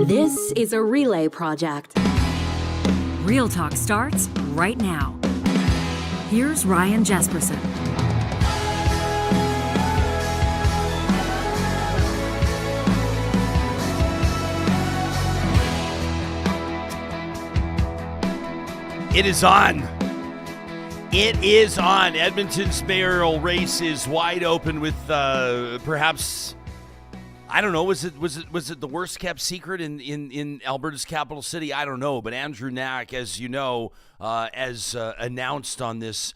This is a relay project. Real Talk starts right now. Here's Ryan Jespersen. It is on. It is on. Edmonton's mayoral race is wide open with perhaps, I don't know, was it the worst kept secret in Alberta's capital city? I don't know, but Andrew Knack, as you know, as announced on this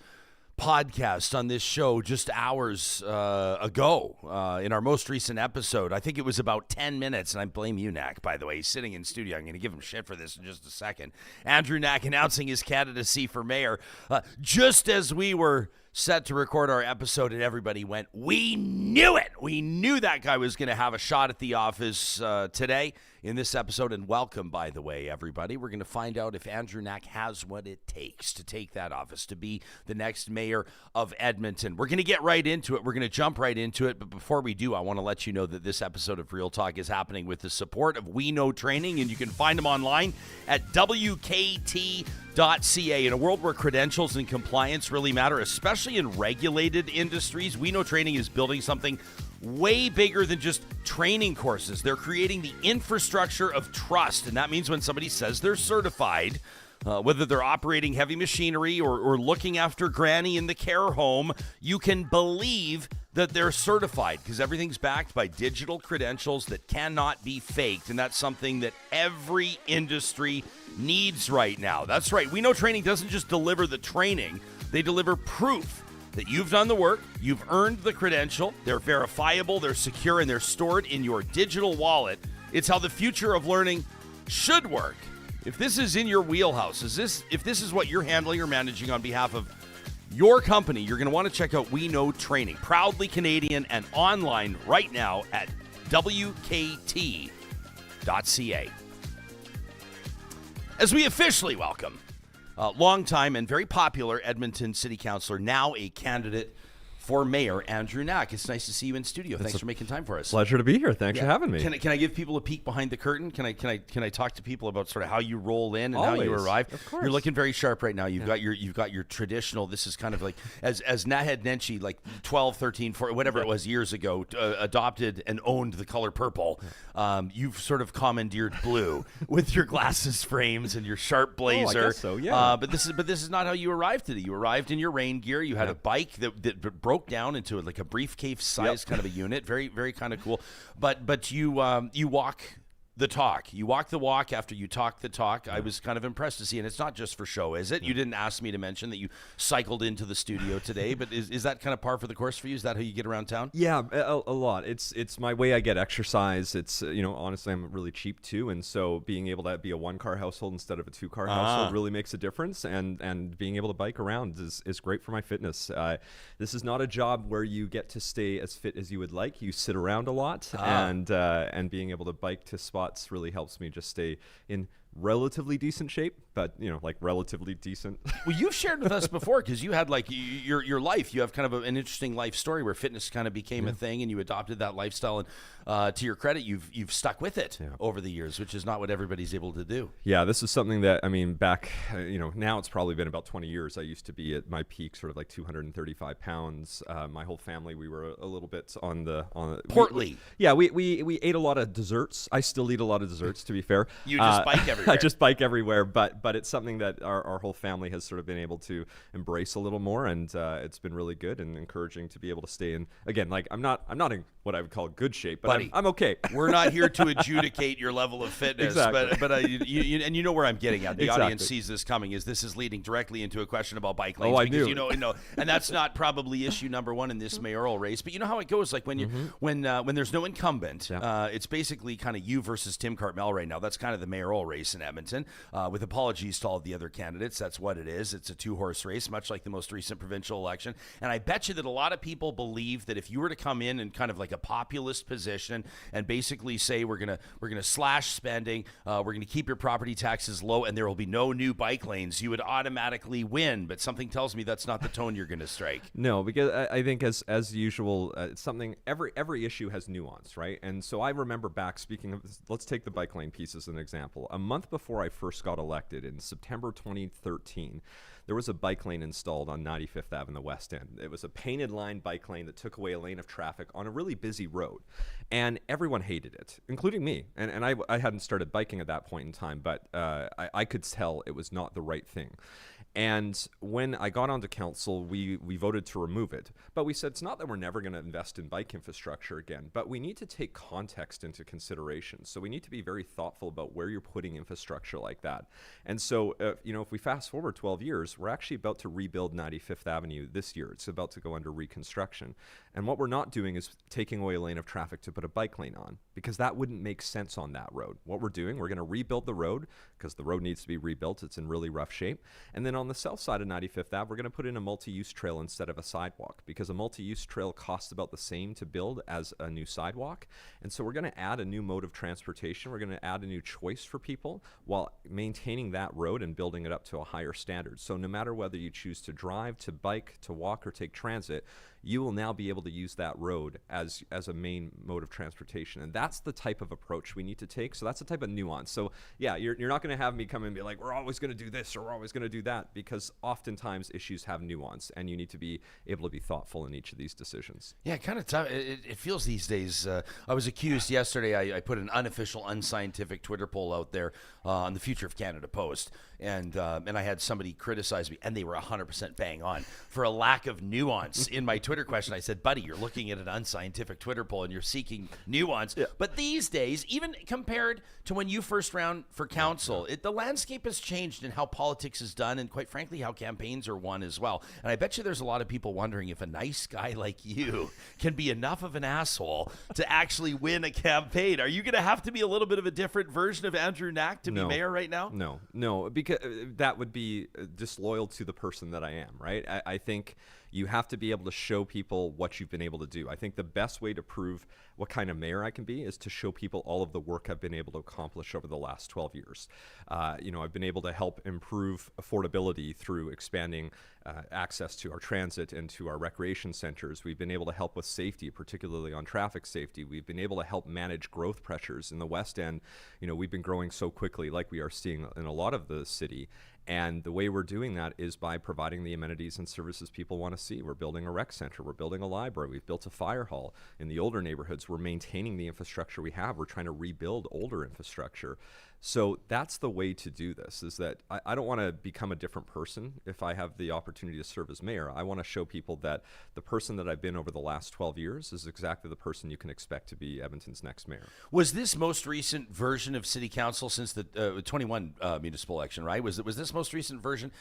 podcast, on this show just hours ago in our most recent episode. I think it was about 10 minutes, and I blame you, Knack, by the way. He's sitting in studio. I'm going to give him shit for this in just a second. Andrew Knack announcing his candidacy for mayor just as we were set to record our episode, and everybody went, we knew it. We knew that guy was going to have a shot at the office today in this episode. And welcome, by the way, everybody. We're going to find out if Andrew Knack has what it takes to take that office, to be the next mayor of Edmonton. We're going to get right into it. We're going to jump right into it. But before we do, I want to let you know that this episode of Real Talk is happening with the support of We Know Training, and you can find them online at WKT.ca. In a world where credentials and compliance really matter, especially in regulated industries, We Know Training is building something way bigger than just training courses. They're creating the infrastructure of trust, and that means when somebody says they're certified, whether they're operating heavy machinery or looking after granny in the care home, you can believe that they're certified because everything's backed by digital credentials that cannot be faked, and that's something that every industry needs right now. That's right. We Know Training doesn't just deliver the training, they deliver proof that you've done the work, you've earned the credential, they're verifiable, they're secure, and they're stored in your digital wallet. It's how the future of learning should work. If this is in your wheelhouse, if this is what you're handling or managing on behalf of your company, you're going to want to check out We Know Training, proudly Canadian and online right now at WKT.ca. As we officially welcome longtime and very popular Edmonton City Councillor, now a candidate for mayor, Andrew Knack. It's nice to see you in studio. Thanks for making time for us. Pleasure to be here. Thanks for having me. Can I give people a peek behind the curtain? Can I talk to people about sort of how you roll in and Always. how you arrive? Of course. You're looking very sharp right now. You've got your traditional. This is kind of like as Naheed Nenshi, like 12, 13, 14, whatever it was years ago, adopted and owned the color purple. You've sort of commandeered blue with your glasses frames and your sharp blazer. I guess so, yeah. But this is not how you arrived today. You arrived in your rain gear. You had a bike that broke down into like a briefcase size kind of a unit. Very, very kind of cool. But you walk the talk. You walk the walk after you talk the talk. I was kind of impressed to see, and it's not just for show, is it? You didn't ask me to mention that you cycled into the studio today, but is that kind of par for the course for you? Is that how you get around town? Yeah, a lot. It's my way I get exercise. It's, honestly, I'm really cheap too, and so being able to be a one-car household instead of a two-car household really makes a difference, and being able to bike around is great for my fitness. This is not a job where you get to stay as fit as you would like. You sit around a lot, and being able to bike to spots really helps me just stay in relatively decent shape, but relatively decent. Well, you've shared with us before because you had like your life. You have kind of an interesting life story where fitness kind of became a thing, and you adopted that lifestyle. And to your credit, you've stuck with it over the years, which is not what everybody's able to do. Yeah, this is something that back, now it's probably been about 20 years. I used to be at my peak, sort of like 235 pounds. My whole family, we were a little bit on the portly. We ate a lot of desserts. I still eat a lot of desserts, to be fair. You just bike everywhere. I just bike everywhere, but it's something that our whole family has sort of been able to embrace a little more, and it's been really good and encouraging to be able to stay in. Again, like I'm not in what I would call good shape, but I'm okay. We're not here to adjudicate your level of fitness, exactly. but you know where I'm getting at. The audience sees this coming. This is leading directly into a question about bike lanes. I because knew. And that's not probably issue number one in this mayoral race. But you know how it goes. Like when there's no incumbent, it's basically kind of you versus Tim Cartmel right now. That's kind of the mayoral race. race in Edmonton. With apologies to all of the other candidates, that's what it is. It's a two-horse race, much like the most recent provincial election. And I bet you that a lot of people believe that if you were to come in kind of like a populist position and basically say we're gonna slash spending, we're gonna keep your property taxes low, and there will be no new bike lanes, you would automatically win. But something tells me that's not the tone you're gonna strike. No, because I think as usual, it's something every issue has nuance, right? And so I remember back, speaking of, let's take the bike lane piece as an example. A month before I first got elected in September 2013, there was a bike lane installed on 95th Ave in the West End. It was a painted line bike lane that took away a lane of traffic on a really busy road. And everyone hated it, including me. And I hadn't started biking at that point in time, but I could tell it was not the right thing. And when I got onto council, we voted to remove it. But we said it's not that we're never going to invest in bike infrastructure again, but we need to take context into consideration. So we need to be very thoughtful about where you're putting infrastructure like that. And so, if we fast forward 12 years, we're actually about to rebuild 95th Avenue this year. It's about to go under reconstruction. And what we're not doing is taking away a lane of traffic to put a bike lane on, because that wouldn't make sense on that road. What we're doing, we're going to rebuild the road, because the road needs to be rebuilt. It's in really rough shape. And then on the south side of 95th Ave, we're going to put in a multi-use trail instead of a sidewalk, because a multi-use trail costs about the same to build as a new sidewalk. And so we're going to add a new mode of transportation. We're going to add a new choice for people while maintaining that road and building it up to a higher standard. So no matter whether you choose to drive, to bike, to walk, or take transit, you will now be able to use that road as a main mode of transportation. And that's the type of approach we need to take. So that's the type of nuance. So yeah, you're not going to have me come and be like, we're always going to do this or we're always going to do that, because oftentimes issues have nuance and you need to be able to be thoughtful in each of these decisions. Yeah, kind of tough. It feels these days. I was accused yesterday. I put an unofficial, unscientific Twitter poll out there on the Future of Canada post. And I had somebody criticize me, and they were 100% bang on for a lack of nuance in my Twitter question. I said, buddy, you're looking at an unscientific Twitter poll and you're seeking nuance. Yeah. But these days, even compared to when you first ran for council, the landscape has changed in how politics is done, and quite frankly, how campaigns are won as well. And I bet you there's a lot of people wondering if a nice guy like you can be enough of an asshole to actually win a campaign. Are you going to have to be a little bit of a different version of Andrew Knack to be mayor right now? No, because that would be disloyal to the person that I am, right? I think you have to be able to show people what you've been able to do. I think the best way to prove what kind of mayor I can be is to show people all of the work I've been able to accomplish over the last 12 years. I've been able to help improve affordability through expanding access to our transit and to our recreation centers. We've been able to help with safety, particularly on traffic safety. We've been able to help manage growth pressures in the West End. We've been growing so quickly, like we are seeing in a lot of the city. And the way we're doing that is by providing the amenities and services people want to see. We're building a rec center. We're building a library. We've built a fire hall. In the older neighborhoods, we're maintaining the infrastructure we have. We're trying to rebuild older infrastructure. So that's the way to do this, is that I don't want to become a different person if I have the opportunity to serve as mayor. I want to show people that the person that I've been over the last 12 years is exactly the person you can expect to be Edmonton's next mayor. Was this most recent version of city council since the 21 municipal election, right? Was this most recent version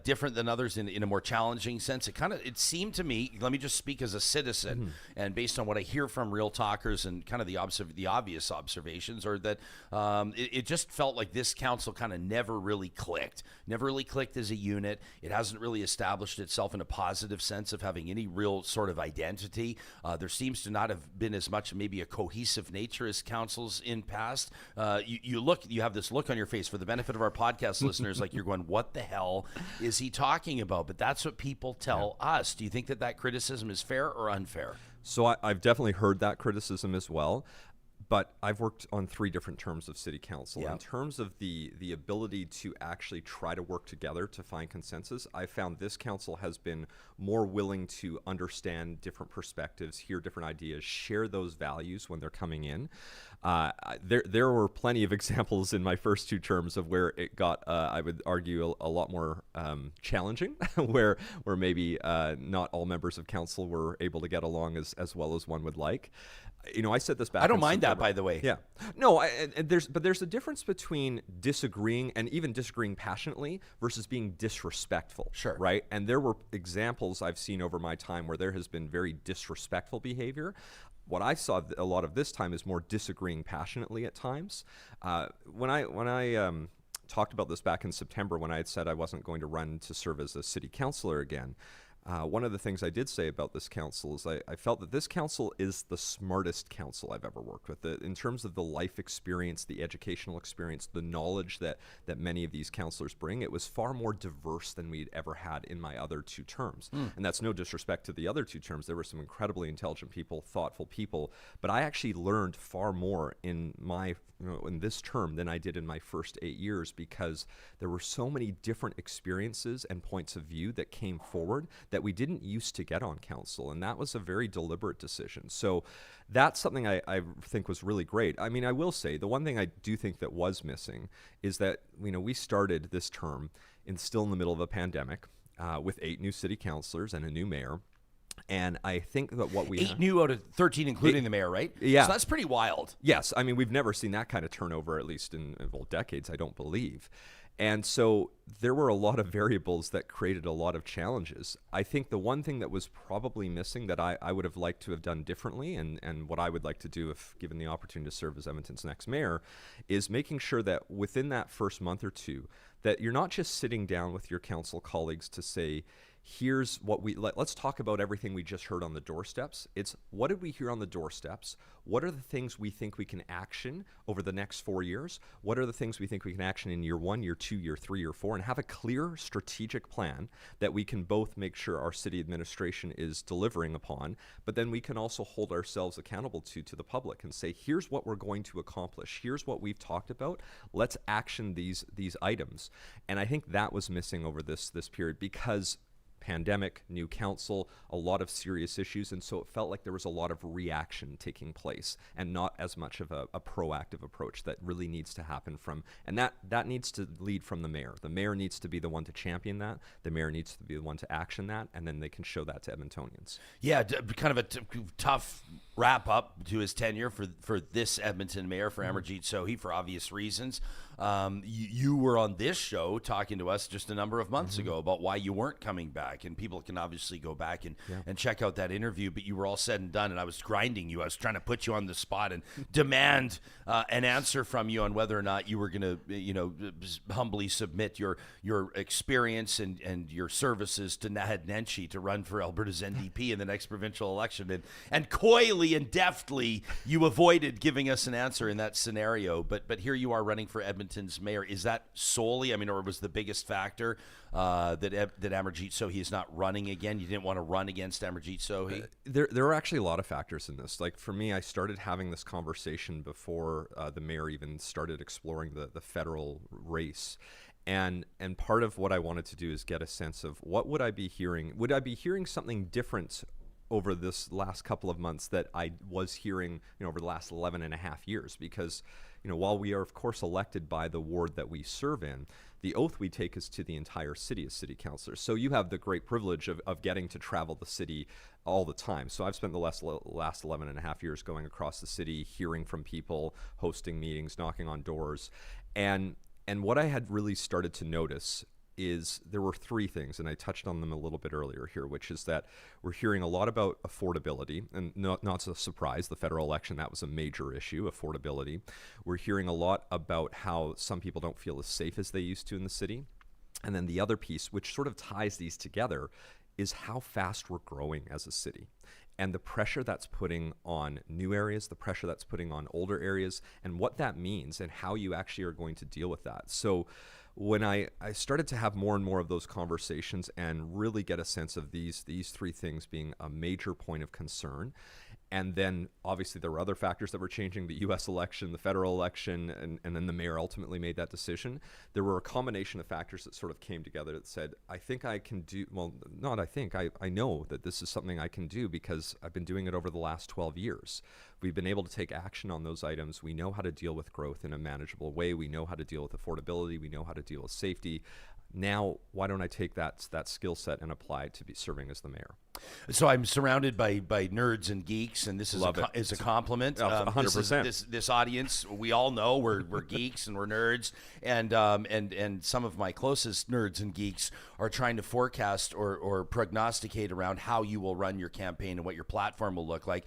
different than others in a more challenging sense? It seemed to me, let me just speak as a citizen, and based on what I hear from real talkers and kind of the obvious observations, are that it just felt like this council kind of never really clicked as a unit. It hasn't really established itself in a positive sense of having any real sort of identity. There seems to not have been as much maybe a cohesive nature as councils in past. You have this look on your face, for the benefit of our podcast listeners, like you're going, what the hell is he talking about? But that's what people tell us. Do you think that criticism is fair or unfair? So I've definitely heard that criticism as well. But I've worked on 3 different terms of city council. Yeah. In terms of the ability to actually try to work together to find consensus, I found this council has been more willing to understand different perspectives, hear different ideas, share those values when they're coming in. There were plenty of examples in my first 2 terms of where it got, I would argue, a lot more challenging, where maybe not all members of council were able to get along as well as one would like. I said this back. I don't mind that, by the way. Yeah. No, there's a difference between disagreeing and even disagreeing passionately versus being disrespectful. Sure. Right? And there were examples I've seen over my time where there has been very disrespectful behavior. What I saw a lot of this time is more disagreeing passionately at times. When I talked about this back in September when I had said I wasn't going to run to serve as a city councillor again. One of the things I did say about this council is I felt that this council is the smartest council I've ever worked with. In terms of the life experience, the educational experience, the knowledge that many of these councillors bring, it was far more diverse than we'd ever had in my other 2 terms. And that's no disrespect to the other 2 terms. There were some incredibly intelligent people, thoughtful people, but I actually learned far more in in this term than I did in my first 8 years, because there were so many different experiences and points of view that came forward that we didn't used to get on council, and that was a very deliberate decision. So that's something I think was really great. I mean, I will say the one thing I do think that was missing is that we started this term still in the middle of a pandemic with 8 new city councillors and a new mayor. And I think that what we 8 new out of 13, including the mayor, right? Yeah. So that's pretty wild. Yes. I mean, we've never seen that kind of turnover, at least in decades, I don't believe. And so there were a lot of variables that created a lot of challenges. I think the one thing that was probably missing that I would have liked to have done differently, and what I would like to do if given the opportunity to serve as Edmonton's next mayor, is making sure that within that first month or 2, that you're not just sitting down with your council colleagues to say, here's what let's talk about everything we just heard on the doorsteps. It's what did we hear on the doorsteps? What are the things we think we can action over the next 4 years? What are the things we think we can action in year 1, year 2, year 3, year 4, and have a clear strategic plan that we can both make sure our city administration is delivering upon, but then we can also hold ourselves accountable to the public and say, here's what we're going to accomplish. Here's what we've talked about. Let's action these items. And I think that was missing over this period, because pandemic, new council, a lot of serious issues, and so it felt like there was a lot of reaction taking place and not as much of a proactive approach that really needs to happen and that needs to lead from the mayor. The mayor needs to be the one to champion that. The mayor needs to be the one to action that, and then they can show that to Edmontonians. Yeah, kind of a tough wrap up to his tenure for this Edmonton mayor, for Amarjeet Sohi, for obvious reasons. You were on this show talking to us just a number of months ago about why you weren't coming back, and people can obviously go back and check out that interview, but you were all said and done, and I was grinding you. I was trying to put you on the spot and demand an answer from you on whether or not you were going to, humbly submit your experience and your services to Naheed Nenshi to run for Alberta's NDP in the next provincial election. And coyly and deftly, you avoided giving us an answer in that scenario, but here you are running for Edmonton's mayor. Is that solely, or was the biggest factor that Amarjeet Sohi is not running again? You didn't want to run against Amarjeet Sohi? There are actually a lot of factors in this. Like for me, I started having this conversation before the mayor even started exploring the federal race. And part of what I wanted to do is get a sense of what would I be hearing? Would I be hearing something different over this last couple of months that I was hearing, over the last 11 and a half years? Because, while we are of course elected by the ward that we serve in, the oath we take is to the entire city as city councillors. So you have the great privilege of getting to travel the city all the time. So I've spent the last 11 and a half years going across the city, hearing from people, hosting meetings, knocking on doors. And what I had really started to notice is there were 3 things, and I touched on them a little bit earlier here, which is that we're hearing a lot about affordability, and not a surprise, the federal election, that was a major issue, affordability. We're hearing a lot about how some people don't feel as safe as they used to in the city. And then the other piece, which sort of ties these together, is how fast we're growing as a city. And the pressure that's putting on new areas, the pressure that's putting on older areas, and what that means and how you actually are going to deal with that. So when I started to have more and more of those conversations and really get a sense of these 3 things being a major point of concern, and then obviously there were other factors that were changing, the U.S. election, the federal election, and then the mayor ultimately made that decision. There were a combination of factors that sort of came together that said, I think I can do, well, not I think, I know that this is something I can do because I've been doing it over the last 12 years. We've been able to take action on those items. We know how to deal with growth in a manageable way. We know how to deal with affordability. We know how to deal with safety. Now, why don't I take that skill set and apply it to be serving as the mayor? So I'm surrounded by nerds and geeks geeks, and this is Love it. is a compliment. 100%. This audience, we all know we're geeks and we're nerds, and some of my closest nerds and geeks are trying to forecast or prognosticate around how you will run your campaign and what your platform will look like.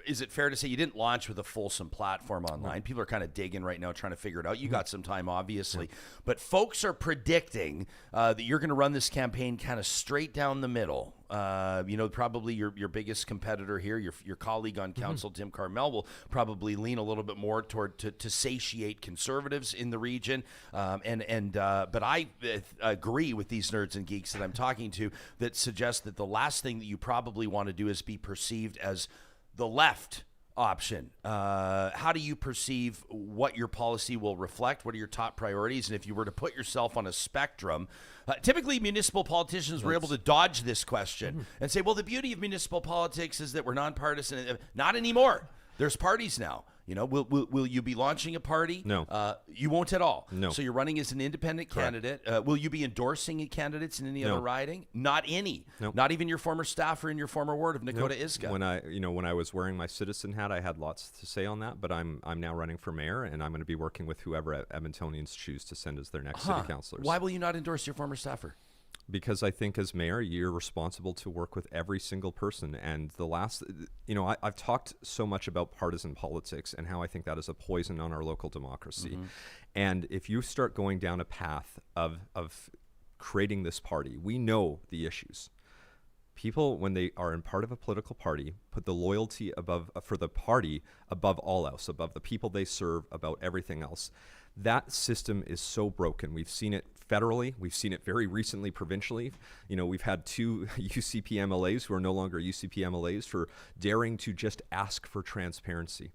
Is it fair to say you didn't launch with a fulsome platform online? People are kind of digging right now, trying to figure it out. You got some time, obviously, but folks are predicting that you're going to run this campaign kind of straight down the middle. Probably your biggest competitor here, your colleague on council, Tim Carmel, will probably lean a little bit more toward to satiate conservatives in the region. But I agree with these nerds and geeks that I'm talking to that suggest that the last thing that you probably want to do is be perceived as the left option. How do you perceive what your policy will reflect? What are your top priorities? And if you were to put yourself on a spectrum, typically municipal politicians were able to dodge this question and say, well, the beauty of municipal politics is that we're nonpartisan. Not anymore. There's parties now. Will you be launching a party? No. You won't at all. No. So you're running as an independent candidate. Will you be endorsing candidates in any other riding? Not any. Nope. Not even your former staffer in your former ward of Nakota Iska. When I was wearing my citizen hat, I had lots to say on that. But I'm now running for mayor, and I'm going to be working with whoever Edmontonians choose to send as their next city councillors. Why will you not endorse your former staffer? Because I think as mayor, you're responsible to work with every single person. And I've talked so much about partisan politics and how I think that is a poison on our local democracy. And if you start going down a path of creating this party, we know the issues. People, when they are in part of a political party, put the loyalty for the party above all else, above the people they serve, about everything else. That system is so broken. We've seen it federally. We've seen it very recently provincially. We've had 2 UCP MLAs who are no longer UCP MLAs for daring to just ask for transparency.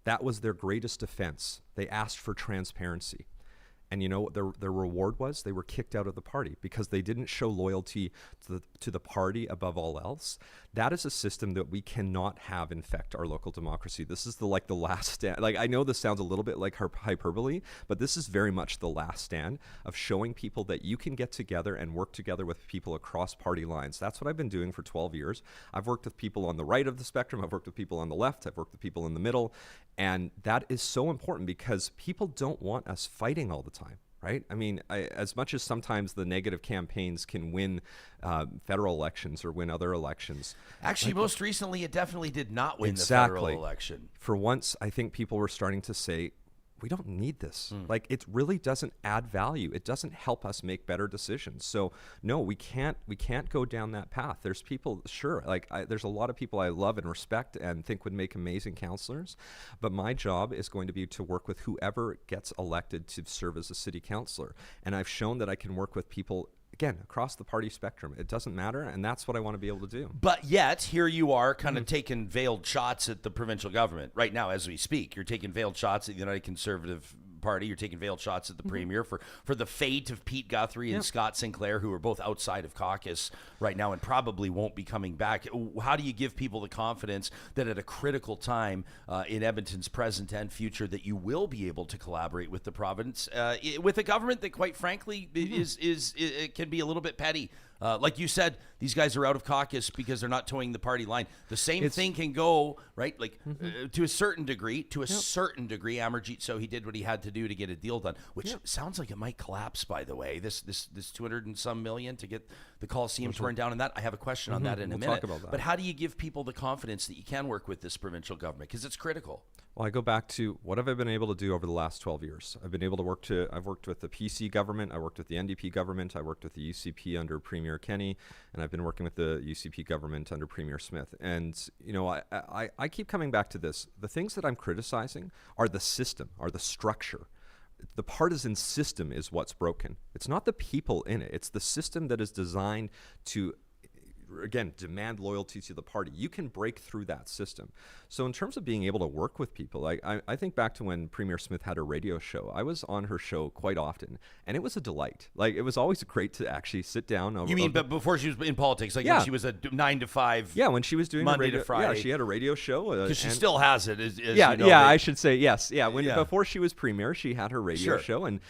That was their greatest offense. They asked for transparency. And their reward was they were kicked out of the party because they didn't show loyalty to the party above all else. That is a system that we cannot have infect our local democracy. This is the last stand. I know this sounds a little bit like hyperbole, but this is very much the last stand of showing people that you can get together and work together with people across party lines. That's what I've been doing for 12 years. I've worked with people on the right of the spectrum. I've worked with people on the left. I've worked with people in the middle. And that is so important because people don't want us fighting all the time. Right? I mean, as much as sometimes the negative campaigns can win federal elections or win other elections. Actually, most recently, it definitely did not win the federal election. For once, I think people were starting to say, we don't need this. It really doesn't add value. It doesn't help us make better decisions. So no, we can't go down that path. There's people, sure, there's a lot of people I love and respect and think would make amazing counselors, but my job is going to be to work with whoever gets elected to serve as a city councillor. And I've shown that I can work with people, again, across the party spectrum. It doesn't matter, and that's what I want to be able to do. But yet, here you are kind of taking veiled shots at the provincial government. Right now, as we speak, you're taking veiled shots at the United Conservative Party. You're taking veiled shots at the Premier for the fate of Pete Guthrie and Scott Sinclair, who are both outside of caucus right now and probably won't be coming back. How do you give people the confidence that at a critical time in Edmonton's present and future that you will be able to collaborate with the province, with a government that, quite frankly, it can be a little bit petty? Like you said, these guys are out of caucus because they're not towing the party line. The same thing can go, right? To a certain degree, Amarjeet Sohi did what he had to do to get a deal done, which sounds like it might collapse, by the way. This 200 and some million to get the Coliseum torn down, and that I have a question on that in a minute. Talk about that. But how do you give people the confidence that you can work with this provincial government? Because it's critical. Well, I go back to what have I been able to do over the last 12 years? I've been able to I've worked with the PC government, I worked with the NDP government, I worked with the UCP under Premier Kenny, and I've been working with the UCP government under Premier Smith. And, I keep coming back to this. The things that I'm criticizing are the system, are the structure. The partisan system is what's broken. It's not the people in it. It's the system that is designed to, again, demand loyalty to the party. You can break through that system. So in terms of being able to work with people, I think back to when Premier Smith had her radio show. I was on her show quite often, and it was a delight. It was always great to actually sit down. But before she was in politics, when she was a 9 to 5. Yeah, when she was doing Monday radio, to Friday. Yeah, she had a radio show. Because she still has it. I should say yes. Yeah, before she was premier, she had her radio show, and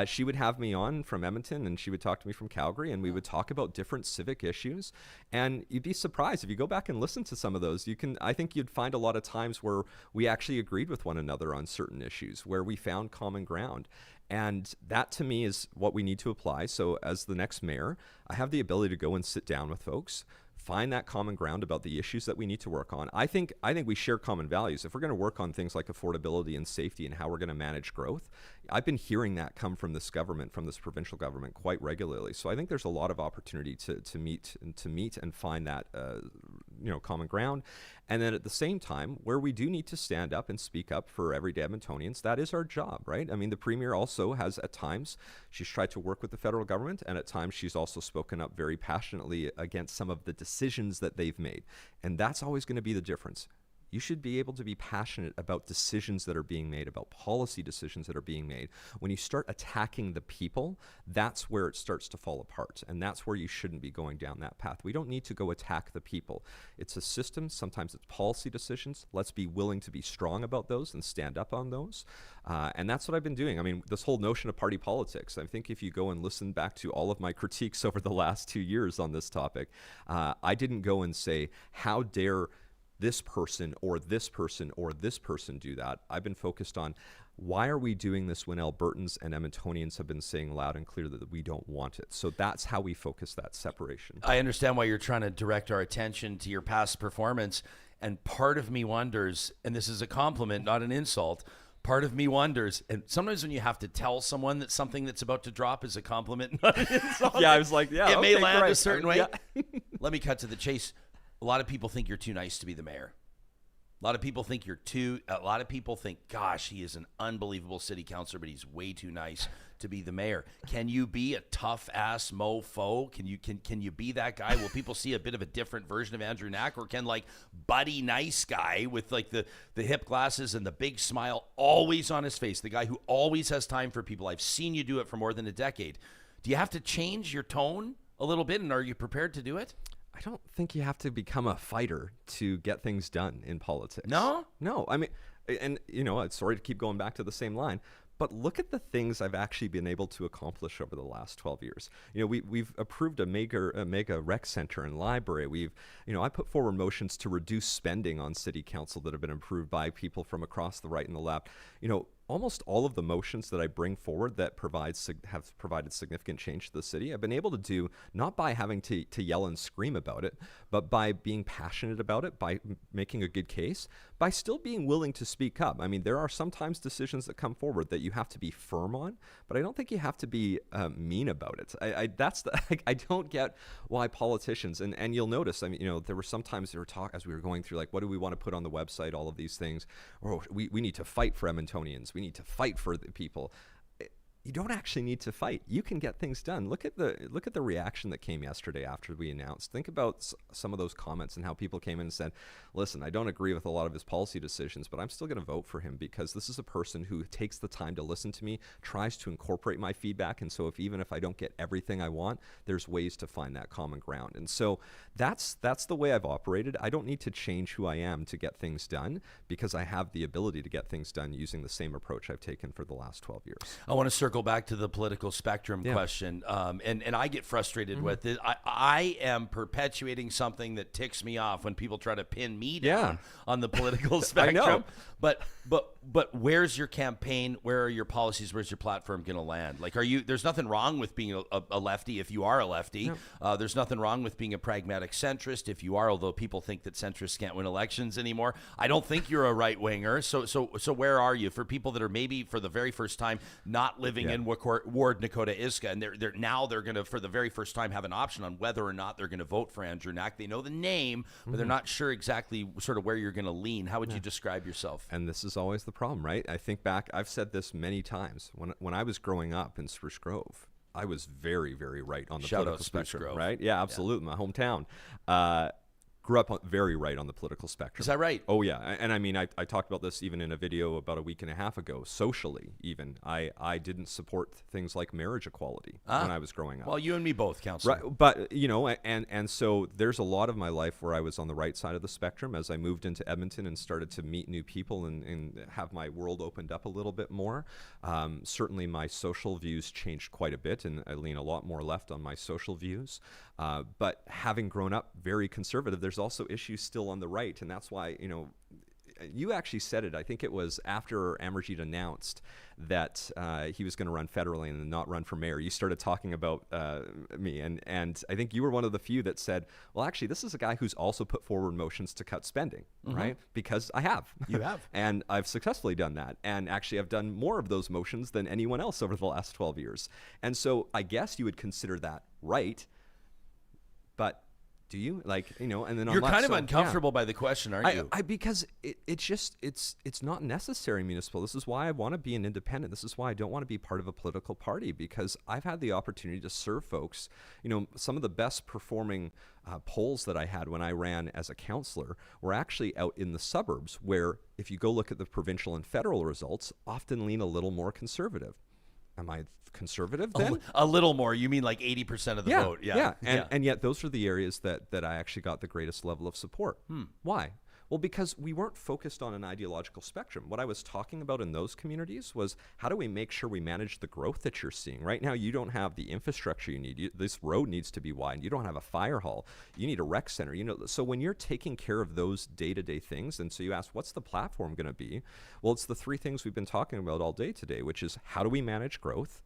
she would have me on from Edmonton, and she would talk to me from Calgary, and we would talk about different civic issues. And you'd be surprised if you go back and listen to some of those. I think you'd find a lot of times where we actually agreed with one another on certain issues, where we found common ground. And that to me is what we need to apply. So as the next mayor, I have the ability to go and sit down with folks, find that common ground about the issues that we need to work on. I think we share common values. If we're going to work on things like affordability and safety and how we're going to manage growth, I've been hearing that come from this government, from this provincial government quite regularly. So I think there's a lot of opportunity to meet and find that common ground. And then at the same time, where we do need to stand up and speak up for everyday Edmontonians, that is our job, right? I mean, the Premier also has at times, she's tried to work with the federal government, and at times she's also spoken up very passionately against some of the decisions that they've made. And that's always going to be the difference. You should be able to be passionate about decisions that are being made, about policy decisions that are being made. When you start attacking the people, that's where it starts to fall apart. And that's where you shouldn't be going down that path. We don't need to go attack the people. It's a system. Sometimes it's policy decisions. Let's be willing to be strong about those and stand up on those. And that's what I've been doing. I mean, this whole notion of party politics, I think if you go and listen back to all of my critiques over the last 2 years on this topic, I didn't go and say, how dare this person or this person or this person do that. I've been focused on, why are we doing this when Albertans and Edmontonians have been saying loud and clear that we don't want it? So that's how we focus that separation. I understand why you're trying to direct our attention to your past performance. And part of me wonders, and this is a compliment, not an insult, part of me wonders, and sometimes when you have to tell someone that something that's about to drop is a compliment, not an insult. Yeah, I was like, yeah, it may land great. a certain way. Yeah. Let me cut to the chase. A lot of people think you're too nice to be the mayor. A lot of people think gosh, he is an unbelievable city councillor, but he's way too nice to be the mayor. Can you be a tough ass mofo? Can you be that guy? Will people see a bit of a different version of Andrew Knack, or can like buddy nice guy with like the hip glasses and the big smile always on his face, the guy who always has time for people? I've seen you do it for more than a decade. Do you have to change your tone a little bit, and are you prepared to do it? I don't think you have to become a fighter to get things done in politics. No? No. I mean, and sorry to keep going back to the same line, but look at the things I've actually been able to accomplish over the last 12 years. We've approved a mega rec center and library. I put forward motions to reduce spending on city council that have been approved by people from across the right and the left. Almost all of the motions that I bring forward that have provided significant change to the city, I've been able to do not by having to yell and scream about it, but by being passionate about it, by making a good case, by still being willing to speak up. I mean, there are sometimes decisions that come forward that you have to be firm on, but I don't think you have to be mean about it. I don't get why politicians, and you'll notice, I mean, there were sometimes as we were going through, like, what do we want to put on the website, all of these things, or we need to fight for Edmontonians. We need to fight for the people. You don't actually need to fight. You can get things done. Look at the reaction that came yesterday after we announced. Think about some of those comments and how people came in and said, listen, I don't agree with a lot of his policy decisions, but I'm still going to vote for him because this is a person who takes the time to listen to me, tries to incorporate my feedback. And so even if I don't get everything I want, there's ways to find that common ground. And so that's the way I've operated. I don't need to change who I am to get things done because I have the ability to get things done using the same approach I've taken for the last 12 years. I want to circle back to the political spectrum question, and I get frustrated with it. I am perpetuating something that ticks me off when people try to pin me down on the political spectrum. I know. But where's your campaign? Where are your policies? Where's your platform going to land? Like, there's nothing wrong with being a lefty if you are a lefty. No. There's nothing wrong with being a pragmatic centrist if you are, although people think that centrists can't win elections anymore. I don't think you're a right winger. So where are you for people that are maybe for the very first time not living in Ward Nakota Iska, and they're going to for the very first time have an option on whether or not they're going to vote for Andrew Knack. They know the name, but they're not sure exactly sort of where you're going to lean. How would you describe yourself? And this is always the problem, right? I think back, I've said this many times. When I was growing up in Spruce Grove, I was very, very right on the political spectrum, right? Yeah, absolutely. My hometown. grew up very right on the political spectrum. Is that right? Oh yeah, and I mean, I talked about this even in a video about a week and a half ago. Socially, even I didn't support things like marriage equality when I was growing up. Well, you and me both, councillor. Right, but you know, and so there's a lot of my life where I was on the right side of the spectrum. As I moved into Edmonton and started to meet new people and have my world opened up a little bit more, certainly my social views changed quite a bit, and I lean a lot more left on my social views. But having grown up very conservative, there's also issues still on the right, and that's why, you know, you actually said it. I think it was after Amarjeet announced that he was going to run federally and not run for mayor. You started talking about me, and I think you were one of the few that said, well, actually, this is a guy who's also put forward motions to cut spending, right? Because I have. You have. And I've successfully done that. And actually, I've done more of those motions than anyone else over the last 12 years. And so I guess you would consider that right. But do you, like, you know, and then you're kind of uncomfortable by the question, aren't you? Because it's not necessary municipal. This is why I want to be an independent. This is why I don't want to be part of a political party, because I've had the opportunity to serve folks. You know, some of the best performing polls that I had when I ran as a councillor were actually out in the suburbs, where if you go look at the provincial and federal results, often lean a little more conservative. Am I conservative then? A little more. You mean like 80% of the vote? Yeah. And yet those are the areas that I actually got the greatest level of support. Why? Well, because we weren't focused on an ideological spectrum. What I was talking about in those communities was, how do we make sure we manage the growth that you're seeing? Right now, you don't have the infrastructure you need. This road needs to be widened. You don't have a fire hall. You need a rec center. You know, so when you're taking care of those day-to-day things, and so you ask, what's the platform going to be? Well, it's the three things we've been talking about all day today, which is, how do we manage growth?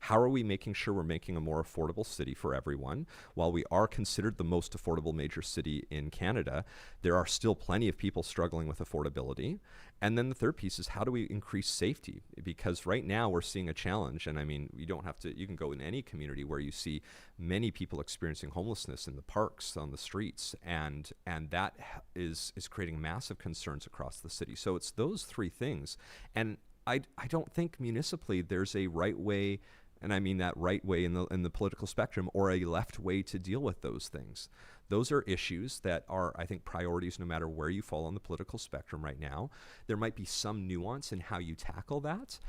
How are we making sure we're making a more affordable city for everyone? While we are considered the most affordable major city in Canada, there are still plenty of people struggling with affordability. And then the third piece is, how do we increase safety? Because right now we're seeing a challenge, and I mean, you don't have to, you can go in any community where you see many people experiencing homelessness in the parks, on the streets, and that is creating massive concerns across the city. So it's those three things. And I don't think municipally there's a right way, and I mean that right way in the political spectrum, or a left way to deal with those things. Those are issues that are, I think, priorities no matter where you fall on the political spectrum right now. There might be some nuance in how you tackle that,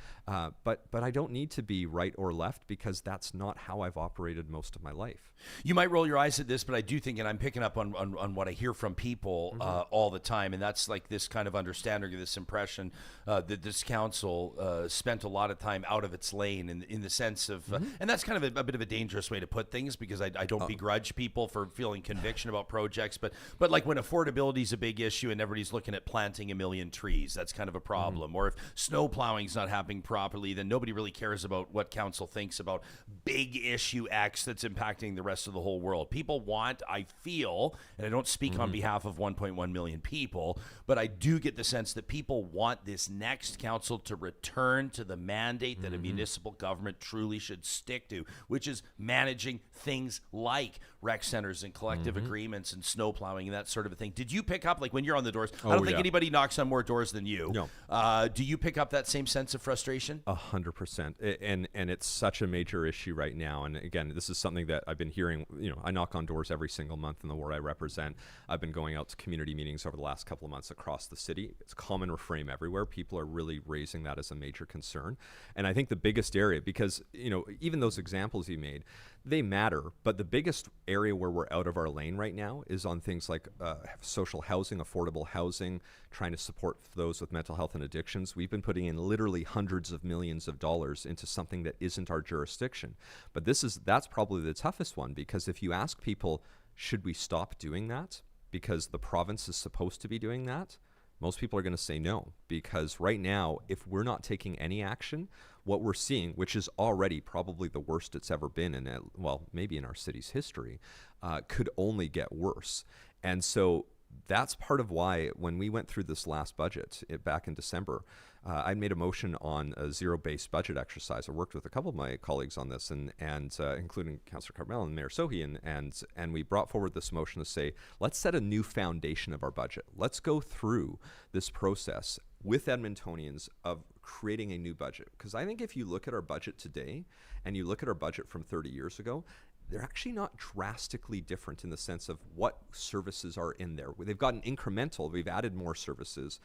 but I don't need to be right or left, because that's not how I've operated most of my life. You might roll your eyes at this, but I do think, and I'm picking up on what I hear from people all the time, and that's like this kind of understanding, this impression that this council spent a lot of time out of its lane in the sense of, and that's kind of a bit of a dangerous way to put things, because I don't begrudge people for feeling conviction about projects, but like when affordability is a big issue and everybody's looking at planting 1 million trees, that's kind of a problem. Or if snow plowing is not happening properly, then nobody really cares about what council thinks about big issue X that's impacting the rest of the whole world. People want, I feel, and I don't speak on behalf of 1.1 million people, but I do get the sense that people want this next council to return to the mandate that a municipal government truly should stick to, which is managing things like rec centers and collective agreements and snow plowing and that sort of a thing. Did you pick up, like when you're on the doors, I don't think anybody knocks on more doors than you. No. Do you pick up that same sense of frustration? 100%. And it's such a major issue right now. And again, this is something that I've been hearing. You know, I knock on doors every single month in the ward I represent. I've been going out to community meetings over the last couple of months across the city. It's a common refrain everywhere. People are really raising that as a major concern. And I think the biggest area, because, you know, even those examples you made, they matter, but the biggest area where we're out of our lane right now is on things like social housing, affordable housing, trying to support those with mental health and addictions. We've been putting in literally hundreds of millions of dollars into something that isn't our jurisdiction. But that's probably the toughest one, because if you ask people, should we stop doing that because the province is supposed to be doing that? Most people are going to say no, because right now, if we're not taking any action, what we're seeing, which is already probably the worst it's ever been in, maybe in our city's history, could only get worse. And so that's part of why when we went through this last budget back in December, I made a motion on a zero-based budget exercise. I worked with a couple of my colleagues on this, and including Councillor Carmel and Mayor Sohi, and we brought forward this motion to say, let's set a new foundation of our budget. Let's go through this process with Edmontonians of creating a new budget. Because I think if you look at our budget today and you look at our budget from 30 years ago, they're actually not drastically different in the sense of what services are in there. They've gotten incremental. We've added more services.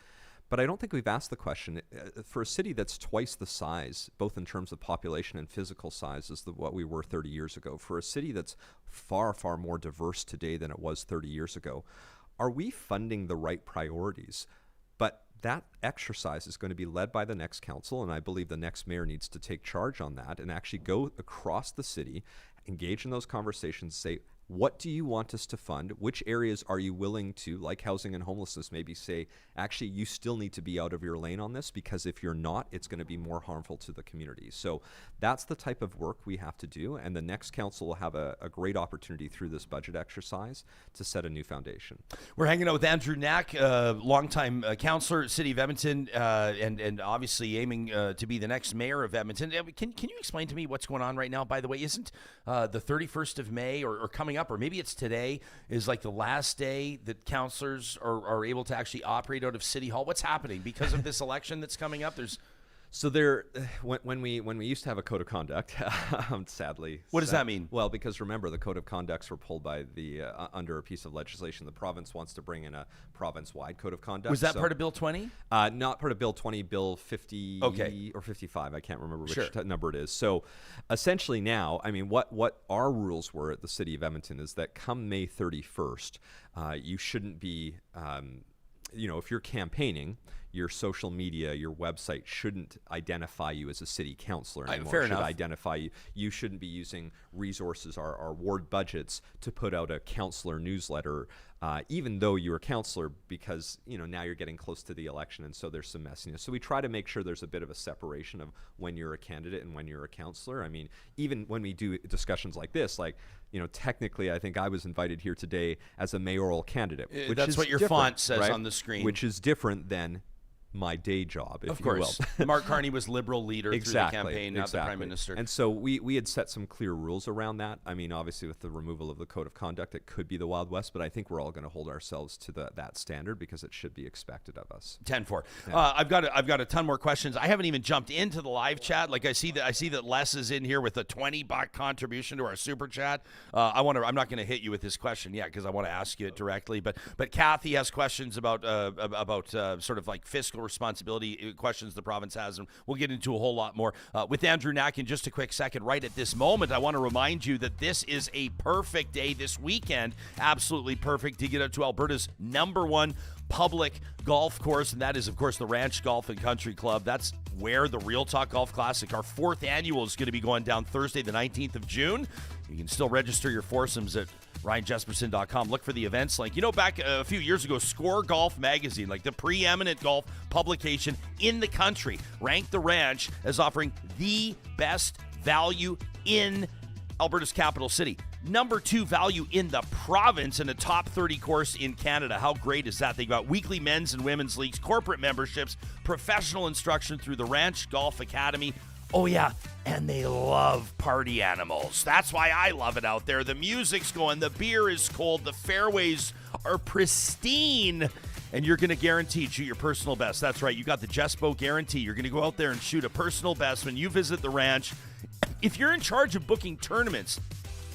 But I don't think we've asked the question, for a city that's twice the size, both in terms of population and physical size, as what we were 30 years ago, for a city that's far, far more diverse today than it was 30 years ago, are we funding the right priorities? But that exercise is going to be led by the next council, and I believe the next mayor needs to take charge on that and actually go across the city, engage in those conversations, say, what do you want us to fund? Which areas are you willing to, like housing and homelessness, maybe say, actually, you still need to be out of your lane on this, because if you're not, it's going to be more harmful to the community. So that's the type of work we have to do, and the next council will have a great opportunity through this budget exercise to set a new foundation. We're hanging out with Andrew Knack, longtime councillor, City of Edmonton, and obviously aiming to be the next mayor of Edmonton. Can you explain to me what's going on right now? By the way, isn't the 31st of May or coming up, or maybe it's today, is like the last day that councillors are able to actually operate out of City Hall? What's happening because of this election that's coming up? So there, when we used to have a code of conduct, sadly. What does that mean? Well, because remember, the code of conducts were pulled by the under a piece of legislation. The province wants to bring in a province-wide code of conduct. Was that part of Bill 20? Not part of Bill 20, Bill 50 or 55. I can't remember which number it is. So essentially now, I mean, what our rules were at the City of Edmonton is that come May 31st, you shouldn't be, if you're campaigning, your social media, your website shouldn't identify you as a city councillor anymore. Fair enough. Identify you. You shouldn't be using resources, our ward budgets, to put out a councillor newsletter, even though you're a councillor, because now you're getting close to the election, and so there's some messiness. So we try to make sure there's a bit of a separation of when you're a candidate and when you're a councillor. I mean, even when we do discussions like this, technically, I think I was invited here today as a mayoral candidate. Which that's is what your font says, right? on the screen. Which is different than my day job, if of course. you will. Mark Carney was Liberal leader exactly, through the campaign, not the Prime Minister. And so we had set some clear rules around that. I mean, obviously, with the removal of the Code of Conduct, it could be the Wild West, but I think we're all going to hold ourselves to that standard, because it should be expected of us. 10-4. Yeah. I've got a ton more questions. I haven't even jumped into the live chat. Like I see that Les is in here with a $20 contribution to our super chat. I'm not going to hit you with this question yet, because I want to ask you it directly. But Kathy has questions about sort of like fiscal responsibility questions the province has, and we'll get into a whole lot more with Andrew Knack in just a quick second. Right at this moment, I want to remind you that this is a perfect day this weekend, absolutely perfect, to get out to Alberta's #1 public golf course, and that is, of course, the Ranch Golf and Country Club. That's where the Real Talk Golf Classic, our 4th annual, is going to be going down Thursday, the 19th of June. You can still register your foursomes at RyanJespersen.com. Look for the events link. Back a few years ago, Score Golf Magazine, like the preeminent golf publication in the country, ranked the Ranch as offering the best value in Alberta's capital city. #2 value in the province, and a top 30 course in Canada. How great is that? They got weekly men's and women's leagues, corporate memberships, professional instruction through the Ranch Golf Academy. Oh, yeah, and they love party animals. That's why I love it out there. The music's going, the beer is cold, the fairways are pristine, and you're going to guarantee shoot your personal best. That's right, you got the Jespo guarantee. You're going to go out there and shoot a personal best when you visit the ranch. If you're in charge of booking tournaments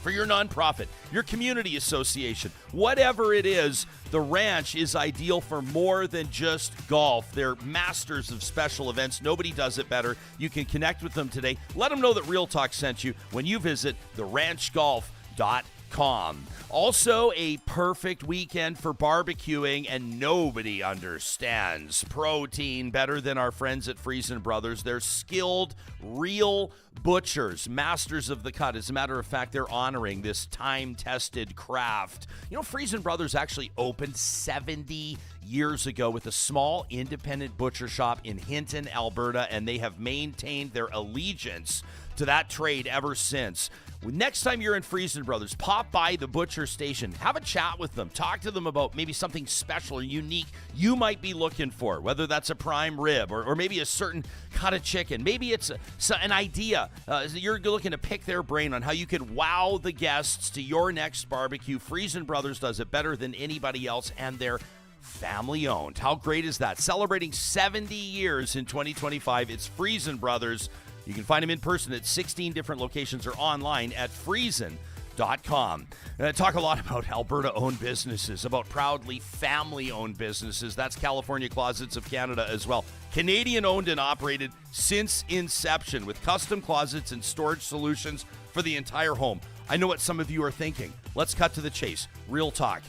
for your nonprofit, your community association, whatever it is, the Ranch is ideal for more than just golf. They're masters of special events. Nobody does it better. You can connect with them today. Let them know that Real Talk sent you when you visit theranchgolf.com. Also, a perfect weekend for barbecuing, and nobody understands protein better than our friends at Friesen Brothers. They're skilled, real butchers, masters of the cut. As a matter of fact, they're honoring this time-tested craft. Friesen Brothers actually opened 70 years ago with a small independent butcher shop in Hinton, Alberta, and they have maintained their allegiance to that trade ever since. Next time you're in Friesen Brothers, pop by the butcher station. Have a chat with them. Talk to them about maybe something special or unique you might be looking for, whether that's a prime rib or maybe a certain cut of chicken. Maybe it's an idea. You're looking to pick their brain on how you could wow the guests to your next barbecue. Friesen Brothers does it better than anybody else, and they're family-owned. How great is that? Celebrating 70 years in 2025. It's Friesen Brothers. You can find them in person at 16 different locations or online at friesen.ca. Talk a lot about Alberta-owned businesses, about proudly family-owned businesses. That's California Closets of Canada as well. Canadian-owned and operated since inception with custom closets and storage solutions for the entire home. I know what some of you are thinking. Let's cut to the chase. Real talk.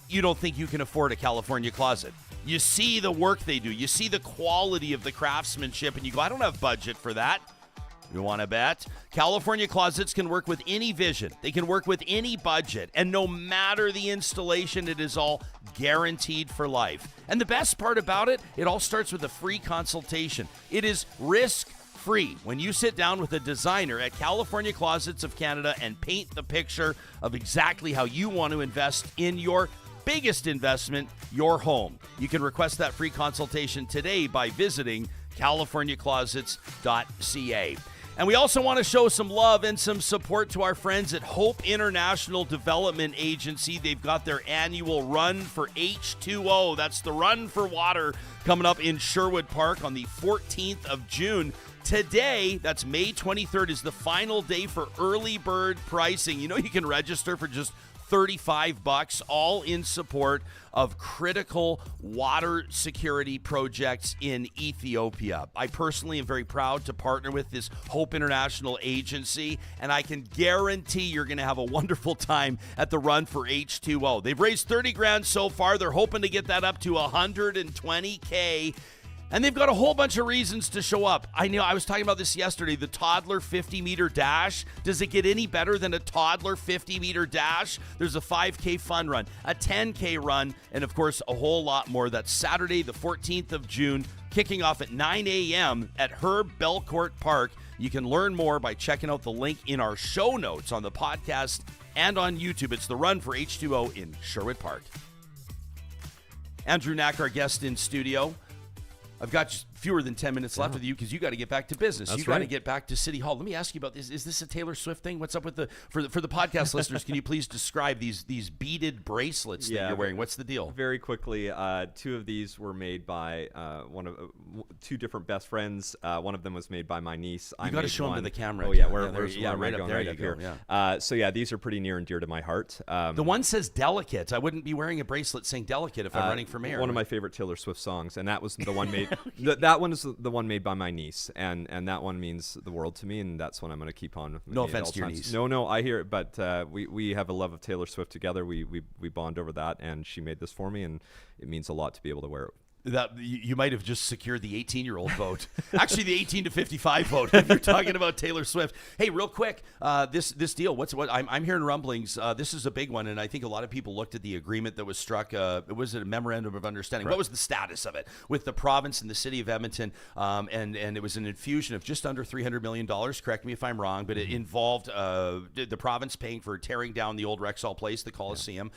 You don't think you can afford a California closet. You see the work they do. You see the quality of the craftsmanship, and you go, I don't have budget for that. You want to bet? California Closets can work with any vision. They can work with any budget. And no matter the installation, it is all guaranteed for life. And the best part about it, it all starts with a free consultation. It is risk-free when you sit down with a designer at California Closets of Canada and paint the picture of exactly how you want to invest in your biggest investment, your home. You can request that free consultation today by visiting californiaclosets.ca. And we also want to show some love and some support to our friends at Hope International Development Agency. They've got their annual Run for H2O. That's the Run for Water coming up in Sherwood Park on the 14th of June. Today, that's May 23rd, is the final day for early bird pricing. You know, you can register for just $35, all in support of critical water security projects in Ethiopia. I personally am very proud to partner with this Hope International Agency, and I can guarantee you're going to have a wonderful time at the Run for H2O. They've raised $30,000 so far. They're hoping to get that up to $120K. And they've got a whole bunch of reasons to show up. I know I was talking about this yesterday, the toddler 50-meter dash. Does it get any better than a toddler 50-meter dash? There's a 5K fun run, a 10K run, and of course, a whole lot more. That's Saturday, the 14th of June, kicking off at 9 a.m. at Herb Belcourt Park. You can learn more by checking out the link in our show notes on the podcast and on YouTube. It's the Run for H2O in Sherwood Park. Andrew Knack, our guest in studio. I've got just fewer than 10 minutes left with you because you got to get back to business. That's you got to get back to City Hall. Let me ask you about this. Is this a Taylor Swift thing? What's up with for the podcast listeners? Can you please describe these beaded bracelets that you're wearing? What's the deal? Very quickly, two of these were made by two different best friends. One of them was made by my niece. You got to show them to the camera. Oh yeah, right up there. You go. Yeah. So yeah, these are pretty near and dear to my heart. The one says "delicate." I wouldn't be wearing a bracelet saying "delicate" if I'm running for mayor. One of my favorite Taylor Swift songs, and that was the one made. That one is the one made by my niece, and that one means the world to me, and that's one I'm going to keep on with no me offense at to your times. niece. No, I hear it, but we have a love of Taylor Swift together. We bond over that, and she made this for me, and it means a lot to be able to wear it. That you might have just secured the 18-year-old vote. Actually, the 18 to 55 vote. If you're talking about Taylor Swift. Hey, real quick, this deal. What I'm hearing rumblings. This is a big one, and I think a lot of people looked at the agreement that was struck. Was it a memorandum of understanding? Right. What was the status of it with the province and the city of Edmonton? And it was an infusion of just under $300 million. Correct me if I'm wrong, but it involved the province paying for tearing down the old Rexall Place, the Coliseum.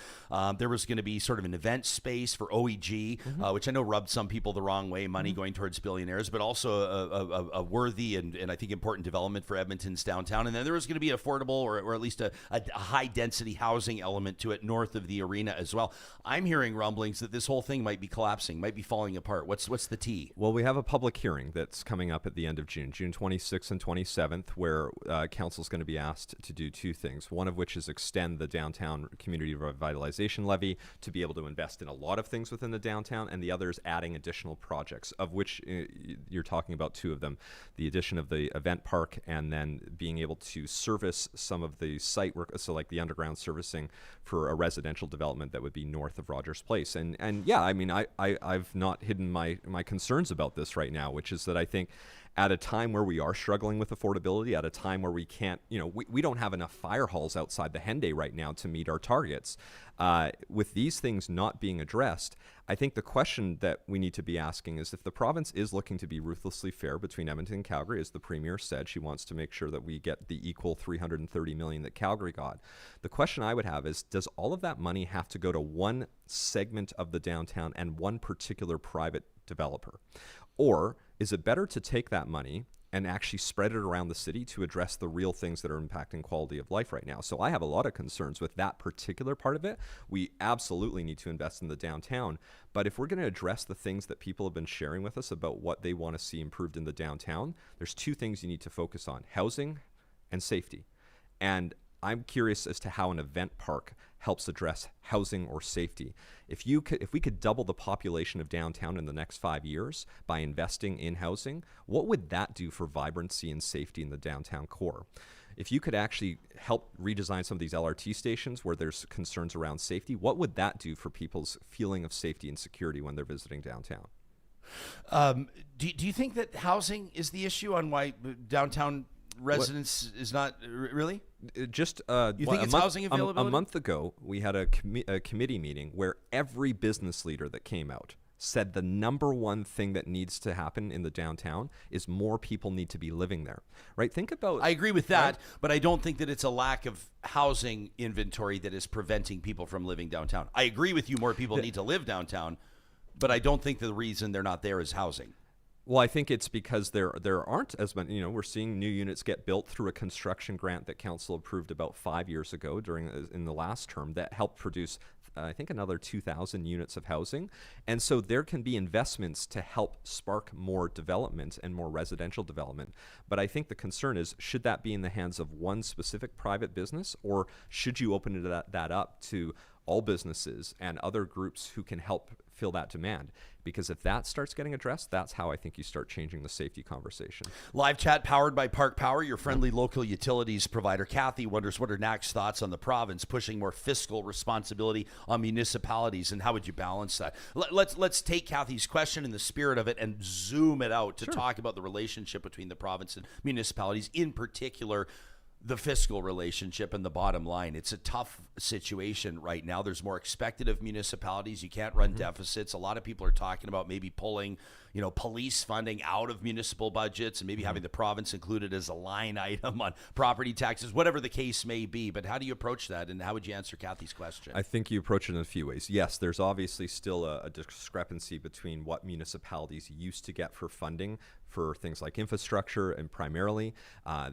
There was going to be sort of an event space for OEG, which I know rubbed some people the wrong way, money going towards billionaires, but also a worthy and I think important development for Edmonton's downtown. And then there was going to be affordable or at least a high-density housing element to it north of the arena as well. I'm hearing rumblings that this whole thing might be collapsing, might be falling apart. What's the tea? Well, we have a public hearing that's coming up at the end of June 26th and 27th, where council's going to be asked to do two things, one of which is extend the downtown community revitalization levy to be able to invest in a lot of things within the downtown, and the other is adding additional projects, of which you're talking about two of them, the addition of the event park and then being able to service some of the site work, so like the underground servicing for a residential development that would be north of Rogers Place. And yeah, I mean, I've not hidden my concerns about this right now, which is that I think at a time where we are struggling with affordability, at a time where we can't, we don't have enough fire halls outside the Henday right now to meet our targets. With these things not being addressed, I think the question that we need to be asking is if the province is looking to be ruthlessly fair between Edmonton and Calgary, as the Premier said, she wants to make sure that we get the equal $330 million that Calgary got. The question I would have is, does all of that money have to go to one segment of the downtown and one particular private developer? Or is it better to take that money and actually spread it around the city to address the real things that are impacting quality of life right now? So I have a lot of concerns with that particular part of it. We absolutely need to invest in the downtown. But if we're going to address the things that people have been sharing with us about what they want to see improved in the downtown, there's two things you need to focus on: housing and safety. And I'm curious as to how an event park helps address housing or safety. If we could double the population of downtown in the next 5 years by investing in housing, what would that do for vibrancy and safety in the downtown core? If you could actually help redesign some of these LRT stations where there's concerns around safety, what would that do for people's feeling of safety and security when they're visiting downtown? Do you think that housing is the issue on why downtown residents is not really? Just you think it's housing availability? A month ago, we had a committee meeting where every business leader that came out said the number one thing that needs to happen in the downtown is more people need to be living there. Right? Think about. I agree with that, but I don't think that it's a lack of housing inventory that is preventing people from living downtown. I agree with you. More people need to live downtown, but I don't think the reason they're not there is housing. Well, I think it's because there aren't as many. We're seeing new units get built through a construction grant that council approved about 5 years ago in the last term that helped produce, I think, another 2,000 units of housing. And so there can be investments to help spark more development and more residential development. But I think the concern is, should that be in the hands of one specific private business, or should you open that up to all businesses and other groups who can help fill that demand? Because if that starts getting addressed, that's how I think you start changing the safety conversation. Live chat powered by Park Power, your friendly local utilities provider. Kathy wonders, what are Knack's thoughts on the province pushing more fiscal responsibility on municipalities, and how would you balance that? Let's take Kathy's question in the spirit of it and zoom it out to talk about the relationship between the province and municipalities, in particular the fiscal relationship and the bottom line. It's a tough situation right now. There's more expected of municipalities. You can't run deficits. A lot of people are talking about maybe pulling, police funding out of municipal budgets and maybe having the province included as a line item on property taxes, whatever the case may be. But how do you approach that, and how would you answer Kathy's question? I think you approach it in a few ways. Yes, there's obviously still a discrepancy between what municipalities used to get for funding for things like infrastructure and primarily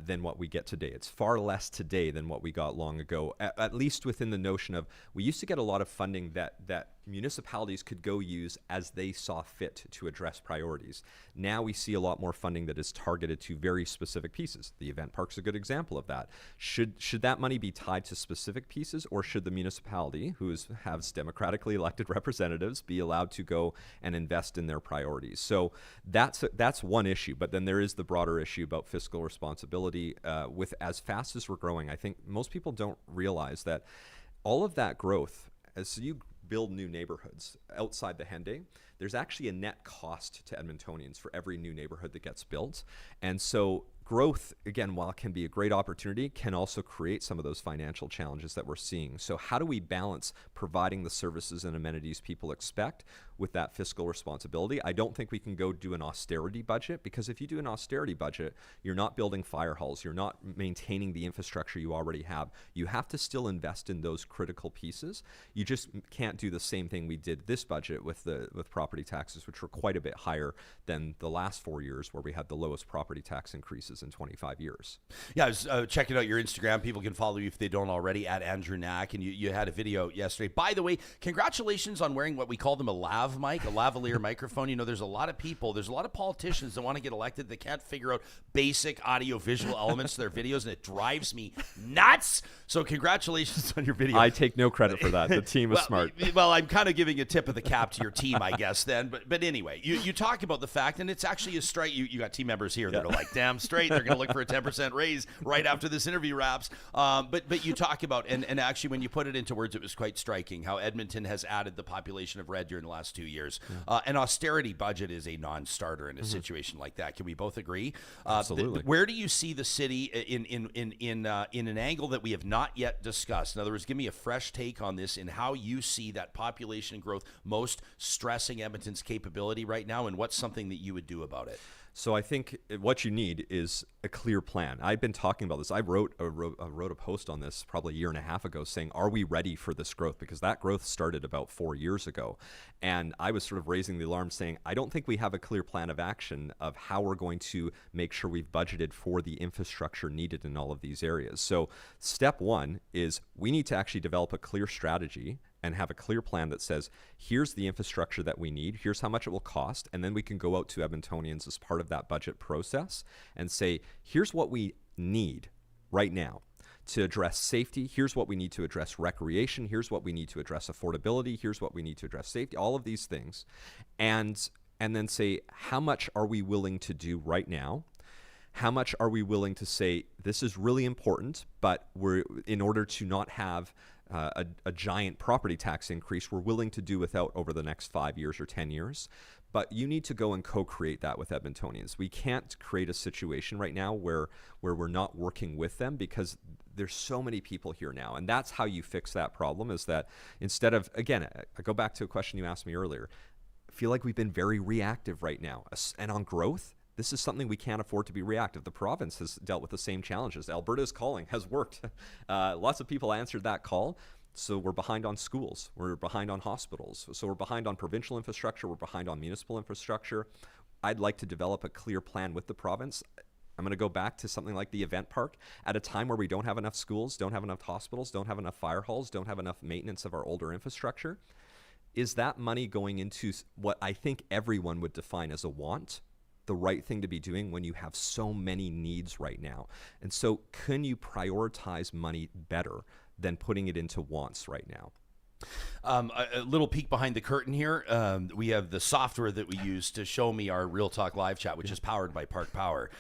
than what we get today. It's far less today than what we got long ago, at least within the notion of, we used to get a lot of funding that municipalities could go use as they saw fit to address priorities. Now we see a lot more funding that is targeted to very specific pieces. The event park's a good example of that. Should that money be tied to specific pieces, or should the municipality, who has democratically elected representatives, be allowed to go and invest in their priorities? So that's one issue. But then there is the broader issue about fiscal responsibility. With as fast as we're growing, I think most people don't realize that all of that growth, as you build new neighborhoods outside the Henday, there's actually a net cost to Edmontonians for every new neighborhood that gets built. And so growth, again, while it can be a great opportunity, can also create some of those financial challenges that we're seeing. So how do we balance providing the services and amenities people expect with that fiscal responsibility? I don't think we can go do an austerity budget, because if you do an austerity budget, you're not building fire halls, you're not maintaining the infrastructure you already have. You have to still invest in those critical pieces. You just can't do the same thing we did this budget with property taxes, which were quite a bit higher than the last 4 years, where we had the lowest property tax increases in 25 years. Yeah, I was checking out your Instagram. People can follow you if they don't already, at Andrew Knack, and you had a video yesterday. By the way, congratulations on wearing what we call them a lav mic, a lavalier microphone. There's a lot of people, there's a lot of politicians that want to get elected that can't figure out basic audio-visual elements to their videos, and it drives me nuts. So congratulations on your video. I take no credit for that. The team was smart. Well, I'm kind of giving a tip of the cap to your team, I guess, then. But anyway, you talk about the fact, and it's actually a strike. You got team members here that are like, damn straight, they're going to look for a 10% raise right after this interview wraps. But you talk about, and actually when you put it into words, it was quite striking how Edmonton has added the population of red during the last 2 years. An austerity budget is a non-starter in a situation like that. Can we both agree? Absolutely. Where do you see the city in an angle that we have not yet discussed? In other words, give me a fresh take on this and how you see that population growth most stressing Edmonton's capability right now, and what's something that you would do about it? So I think what you need is a clear plan. I've been talking about this. I wrote a post on this probably a year and a half ago saying, are we ready for this growth? Because that growth started about 4 years ago. And I was sort of raising the alarm saying, I don't think we have a clear plan of action of how we're going to make sure we've budgeted for the infrastructure needed in all of these areas. So step one is we need to actually develop a clear strategy and have a clear plan that says, here's the infrastructure that we need, here's how much it will cost, and then we can go out to Edmontonians as part of that budget process and say, here's what we need right now to address safety. Here's what we need to address recreation. Here's what we need to address affordability. Here's what we need to address safety, all of these things. And then say, how much are we willing to do right now? How much are we willing to say, this is really important, but in order to not have a giant property tax increase, we're willing to do without over the next 5 years or 10 years. But you need to go and co-create that with Edmontonians. We can't create a situation right now where we're not working with them, because there's so many people here now. And that's how you fix that problem, is that instead of, again, I go back to a question you asked me earlier, I feel like we've been very reactive right now. And on growth, this is something we can't afford to be reactive. The province has dealt with the same challenges. Alberta's calling has worked. Lots of people answered that call. So we're behind on schools. We're behind on hospitals. So we're behind on provincial infrastructure. We're behind on municipal infrastructure. I'd like to develop a clear plan with the province. I'm going to go back to something like the event park at a time where we don't have enough schools, don't have enough hospitals, don't have enough fire halls, don't have enough maintenance of our older infrastructure. Is that money going into what I think everyone would define as a want, the right thing to be doing when you have so many needs right now? And so can you prioritize money better than putting it into wants right now? A little peek behind the curtain here. We have the software that we use to show me our Real Talk live chat, which is powered by Park Power.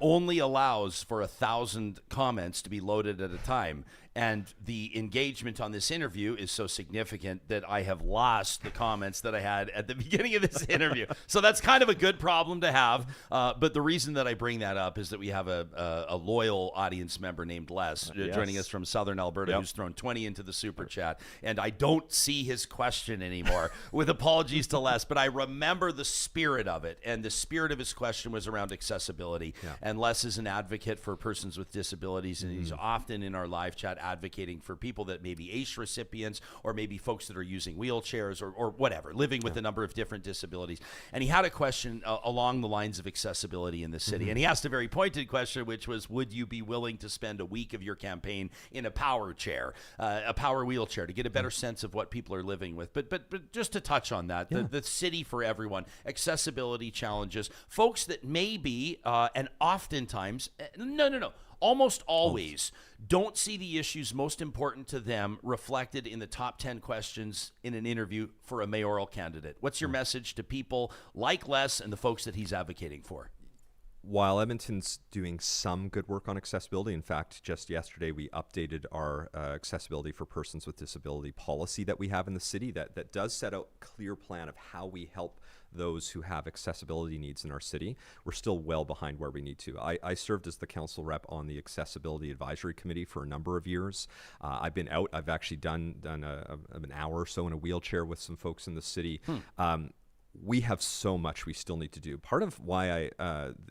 Only allows for 1,000 comments to be loaded at a time. And the engagement on this interview is so significant that I have lost the comments that I had at the beginning of this interview. So that's kind of a good problem to have. But the reason that I bring that up is that we have a loyal audience member named Les joining us from Southern Alberta, who's thrown 20 into the super chat. And I don't see his question anymore, with apologies to Les. But I remember the spirit of it. And the spirit of his question was around accessibility. And Les is an advocate for persons with disabilities. And he's often in our live chat advocating for people that may be ACE recipients, or maybe folks that are using wheelchairs, or whatever, living with a number of different disabilities. And he had a question along the lines of accessibility in the city. And he asked a very pointed question, which was, would you be willing to spend a week of your campaign in a power chair, a power wheelchair, to get a better sense of what people are living with? But just to touch on that, the city for everyone, accessibility challenges, folks that maybe, and oftentimes, almost always don't see the issues most important to them reflected in the top 10 questions in an interview for a mayoral candidate. What's your message to people like Les and the folks that he's advocating for? While Edmonton's doing some good work on accessibility, in fact, just yesterday we updated our accessibility for persons with disability policy that we have in the city that does set out a clear plan of how we help those who have accessibility needs in our city. We're still well behind where we need to. I served as the council rep on the Accessibility Advisory Committee for a number of years. I've been out. I've actually done an hour or so in a wheelchair with some folks in the city. We have so much we still need to do. Part of why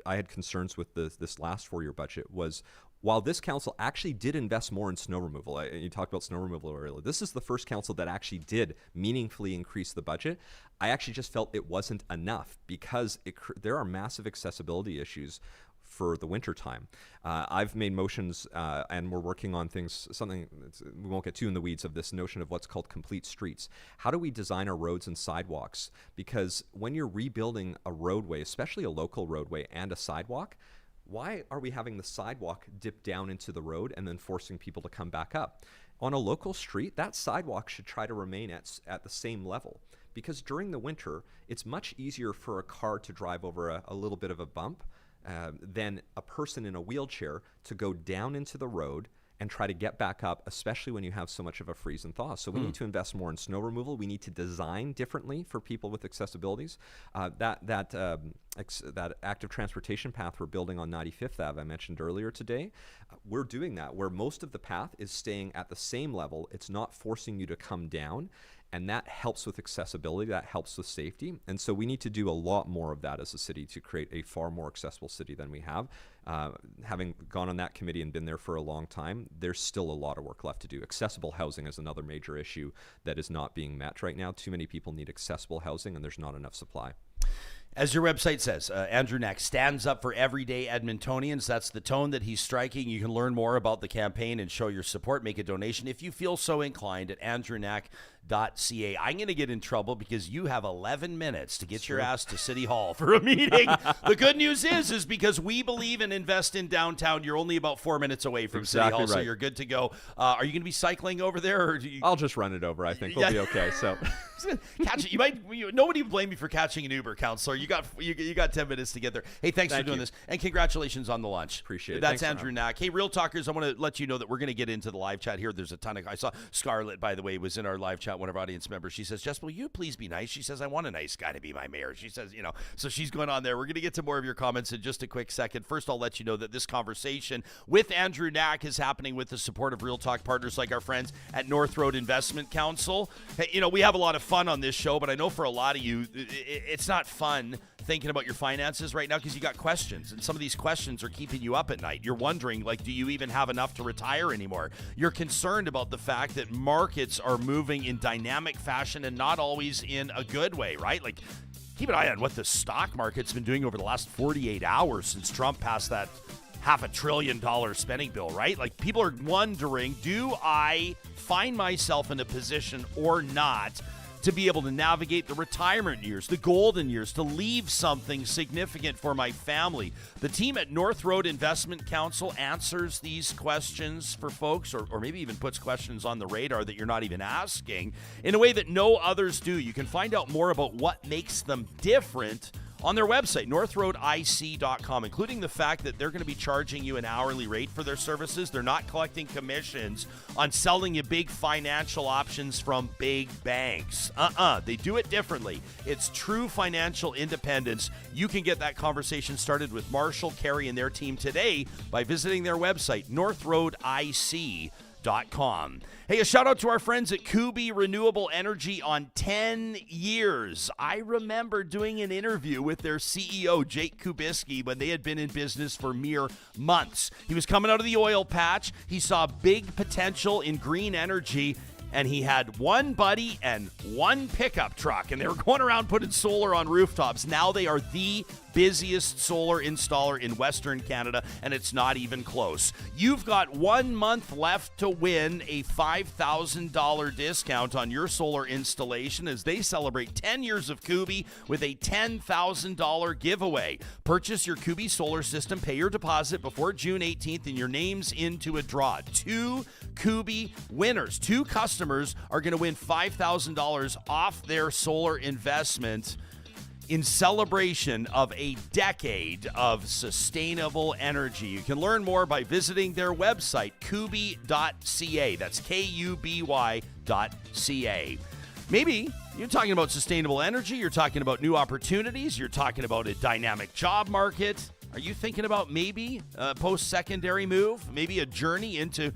I had concerns with this last 4-year budget was, while this council actually did invest more in snow removal, you talked about snow removal earlier, this is the first council that actually did meaningfully increase the budget. I actually just felt it wasn't enough, because there are massive accessibility issues for the winter time. I've made motions and we're working on things, we won't get too in the weeds of this notion of what's called complete streets. How do we design our roads and sidewalks? Because when you're rebuilding a roadway, especially a local roadway and a sidewalk, why are we having the sidewalk dip down into the road and then forcing people to come back up? On a local street, that sidewalk should try to remain at the same level, because during the winter, it's much easier for a car to drive over a little bit of a bump than a person in a wheelchair to go down into the road and try to get back up, especially when you have so much of a freeze and thaw. So we need to invest more in snow removal. We need to design differently for people with accessibilities. That active transportation path we're building on 95th Ave I mentioned earlier today, we're doing that, where most of the path is staying at the same level. It's not forcing you to come down. And that helps with accessibility, that helps with safety. And so we need to do a lot more of that as a city to create a far more accessible city than we have. Having gone on that committee and been there for a long time, there's still a lot of work left to do. Accessible housing is another major issue that is not being met right now. Too many people need accessible housing, and there's not enough supply. As your website says, Andrew Knack stands up for everyday Edmontonians. That's the tone that he's striking. You can learn more about the campaign and show your support. Make a donation if you feel so inclined at andrewknack.ca. I'm going to get in trouble because you have 11 minutes to get your ass to City Hall for a meeting. The good news is because we believe and invest in downtown, you're only about 4 minutes away from City Hall, so you're good to go. Are you going to be cycling over there? Or I'll just run it over. I think we'll be okay. So catch it. Nobody would blame you for catching an Uber, Councillor. You got 10 minutes to get there. Hey, thanks for doing this, and congratulations on the launch. Appreciate it. That's Andrew Knack. Hey, Real Talkers, I want to let you know that we're going to get into the live chat here. There's a ton of. I saw Scarlett, by the way, was in our live chat. One of our audience members. She says, "Jespo, will you please be nice?" She says, "I want a nice guy to be my mayor." She says, so she's going on there. We're going to get to more of your comments in just a quick second. First, I'll let you know that this conversation with Andrew Knack is happening with the support of Real Talk partners like our friends at North Road Investment Council. Hey, we have a lot of fun on this show, but I know for a lot of you, it's not fun thinking about your finances right now because you got questions, and some of these questions are keeping you up at night. You're wondering, do you even have enough to retire anymore? You're concerned about the fact that markets are moving in dynamic fashion and not always in a good way, right? Keep an eye on what the stock market's been doing over the last 48 hours since Trump passed that $500 billion spending bill, right? People are wondering, do I find myself in a position or not to be able to navigate the retirement years, the golden years, to leave something significant for my family? The team at North Road Investment Council answers these questions for folks, or maybe even puts questions on the radar that you're not even asking, in a way that no others do. You can find out more about what makes them different on their website, northroadic.com, including the fact that they're going to be charging you an hourly rate for their services. They're not collecting commissions on selling you big financial options from big banks. They do it differently. It's true financial independence. You can get that conversation started with Marshall, Carey, and their team today by visiting their website, northroadic.com. Hey, a shout out to our friends at Kubi Renewable Energy on 10 years. I remember doing an interview with their CEO, Jake Kubiski, when they had been in business for mere months. He was coming out of the oil patch. He saw big potential in green energy, and he had one buddy and one pickup truck, and they were going around putting solar on rooftops. Now they are the busiest solar installer in Western Canada, and it's not even close. You've got 1 month left to win a $5,000 discount on your solar installation as they celebrate 10 years of Kubi with a $10,000 giveaway. Purchase your Kubi solar system, pay your deposit before June 18th, and your name's into a draw. 2 Kubi winners. 2 customers are going to win $5,000 off their solar investment in celebration of a decade of sustainable energy. You can learn more by visiting their website, kuby.ca. That's kuby.ca. Maybe you're talking about sustainable energy, you're talking about new opportunities, you're talking about a dynamic job market. Are you thinking about maybe a post-secondary move, maybe a journey into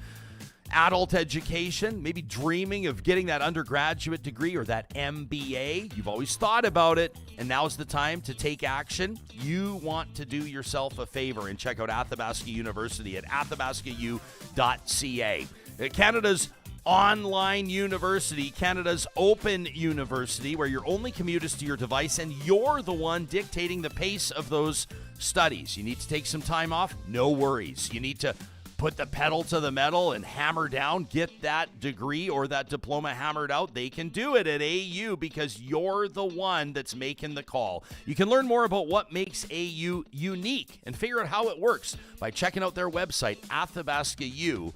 adult education, maybe dreaming of getting that undergraduate degree or that MBA? You've always thought about it, and now's the time to take action. You want to do yourself a favor and check out Athabasca University at athabascau.ca. Canada's online university, Canada's open university, where your only commute is to your device and you're the one dictating the pace of those studies. You need to take some time off? No worries. You need to put the pedal to the metal and hammer down, get that degree or that diploma hammered out. They can do it at AU because you're the one that's making the call. You can learn more about what makes AU unique and figure out how it works by checking out their website, athabascau.ca.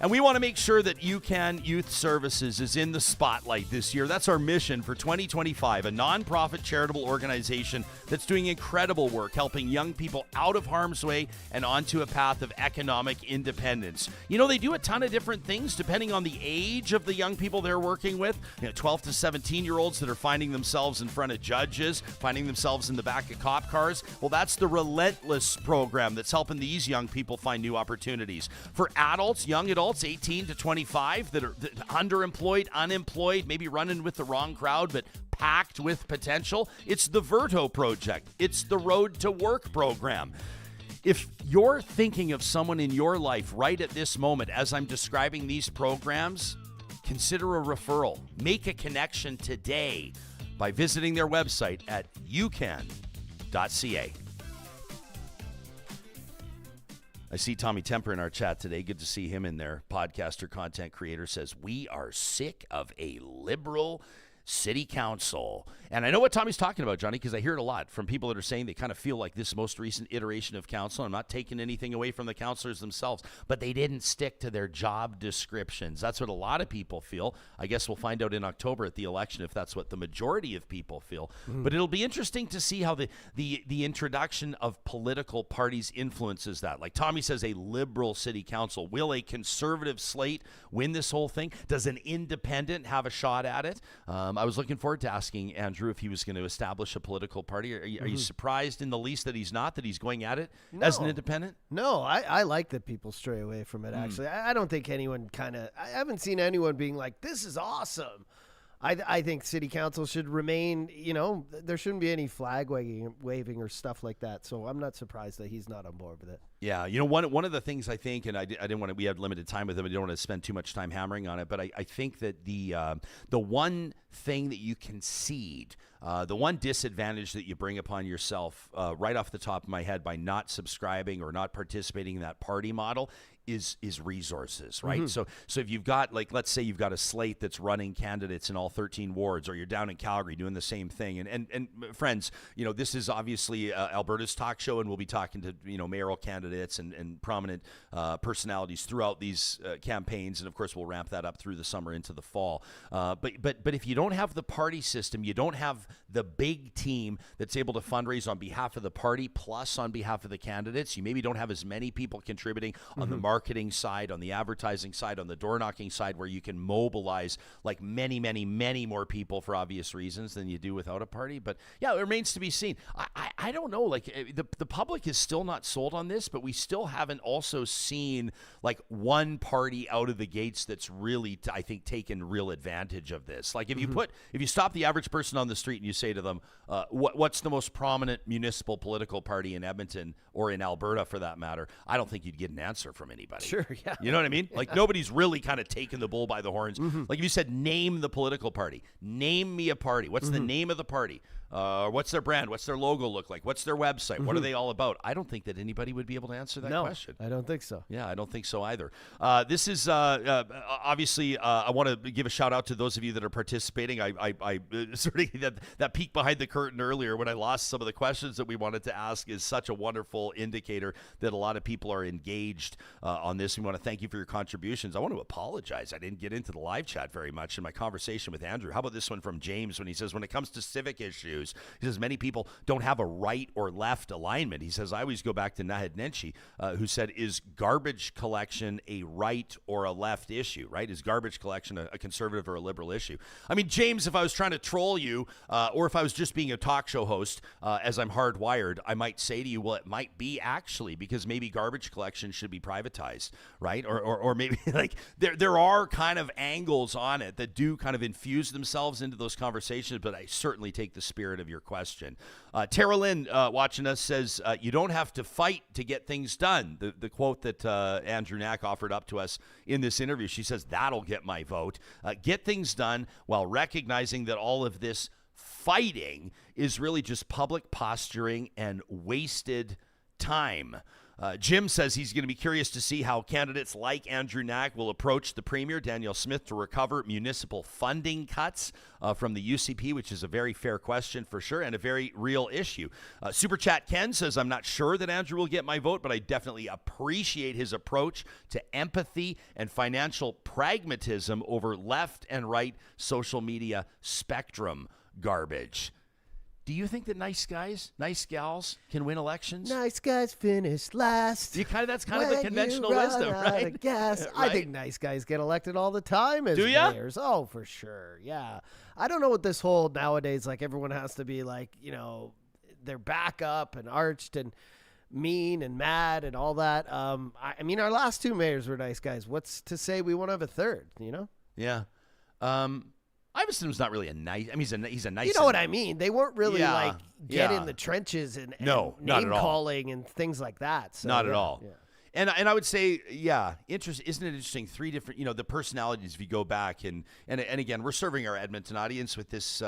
And we want to make sure that UCAN Youth Services is in the spotlight this year. That's our mission for 2025, a nonprofit charitable organization that's doing incredible work helping young people out of harm's way and onto a path of economic independence. They do a ton of different things depending on the age of the young people they're working with. 12 to 17-year-olds that are finding themselves in front of judges, finding themselves in the back of cop cars. Well, that's the Relentless program that's helping these young people find new opportunities. For adults, young adults, 18 to 25 that are underemployed, unemployed, maybe running with the wrong crowd, but packed with potential, it's the Verto Project. It's the Road to Work program. If you're thinking of someone in your life right at this moment, as I'm describing these programs, consider a referral. Make a connection today by visiting their website at youcan.ca. I see Tommy Temper in our chat today. Good to see him in there. Podcaster, content creator, says, we are sick of a liberal city council. And I know what Tommy's talking about, Johnny, because I hear it a lot from people that are saying they kind of feel like this most recent iteration of council, I'm not taking anything away from the councillors themselves, but they didn't stick to their job descriptions. That's what a lot of people feel. I guess we'll find out in October at the election if that's what the majority of people feel. But it'll be interesting to see how the introduction of political parties influences that. Like Tommy says, a liberal city council. Will a conservative slate win this whole thing? Does an independent have a shot at it? I was looking forward to asking Andrew if he was going to establish a political party. Are you surprised in the least that he's not, that he's going at it as an independent? No, I like that people stray away from it, actually. I don't think anyone I haven't seen anyone being like, this is awesome. I think city council should remain, there shouldn't be any flag waving or stuff like that. So I'm not surprised that he's not on board with it. Yeah, one of the things I think, and I didn't want to, we had limited time with him, I didn't want to spend too much time hammering on it, but I think that the one thing that you concede, the one disadvantage that you bring upon yourself right off the top of my head by not subscribing or not participating in that party model is resources, right? So if you've got, like, let's say you've got a slate that's running candidates in all 13 wards, or you're down in Calgary doing the same thing. And friends, this is obviously Alberta's talk show, and we'll be talking to, mayoral candidates and prominent personalities throughout these campaigns. And of course, we'll ramp that up through the summer into the fall. But if you don't have the party system, you don't have the big team that's able to fundraise on behalf of the party plus on behalf of the candidates, you maybe don't have as many people contributing on the marketing side, on the advertising side, on the door knocking side, where you can mobilize like many, many, many more people for obvious reasons than you do without a party. But yeah, it remains to be seen. I don't know, like the public is still not sold on this, but we still haven't also seen like one party out of the gates that's really, I think, taken real advantage of this. Like if you stop the average person on the street and you say to them, what's the most prominent municipal political party in Edmonton or in Alberta for that matter, I don't think you'd get an answer from anybody. Sure, yeah. You know what I mean? Like nobody's really kind of taken the bull by the horns. Like if you said, name the political party, name me a party. What's the name of the party? What's their brand? What's their logo look like? What's their website? What are they all about? I don't think that anybody would be able to answer that question. I don't think so. Yeah, I don't think so either. This is obviously, I want to give a shout out to those of you that are participating. I sort of that peek behind the curtain earlier when I lost some of the questions that we wanted to ask is such a wonderful indicator that a lot of people are engaged on this. We want to thank you for your contributions. I want to apologize. I didn't get into the live chat very much in my conversation with Andrew. How about this one from James when he says, when it comes to civic issues, he says many people don't have a right or left alignment. He says, I always go back to Nahid Nenshi, who said, is garbage collection a right or a left issue, right? Is garbage collection a conservative or a liberal issue? I mean, James, if I was trying to troll you or if I was just being a talk show host, as I'm hardwired, I might say to you, well, it might be actually, because maybe garbage collection should be privatized, right? Or maybe like there are kind of angles on it that do kind of infuse themselves into those conversations, but I certainly take the spirit of your question. Tara Lynn watching us says, you don't have to fight to get things done. The quote that Andrew Knack offered up to us in this interview, she says, that'll get my vote. Get things done while recognizing that all of this fighting is really just public posturing and wasted time. Jim says he's going to be curious to see how candidates like Andrew Knack will approach the Premier, Danielle Smith, to recover municipal funding cuts from the UCP, which is a very fair question for sure and a very real issue. Super Chat Ken says, I'm not sure that Andrew will get my vote, but I definitely appreciate his approach to empathy and financial pragmatism over left and right social media spectrum garbage. Do you think that nice guys, nice gals can win elections? Nice guys finish last. That's kind of the conventional wisdom, right? I guess. Right? I think nice guys get elected all the time as mayors. Oh, for sure. Yeah. I don't know what this whole nowadays, like everyone has to be like, they're back up and arched and mean and mad and all that. I mean, our last two mayors were nice guys. What's to say we won't have a third, Yeah. Iverson's not really a nice. I mean, he's a nice. You know what I mean? They weren't really get in the trenches and name calling and things like that. So, not at all. Yeah. And I would say, yeah, isn't it interesting? 3 different, the personalities. If you go back and again, we're serving our Edmonton audience with this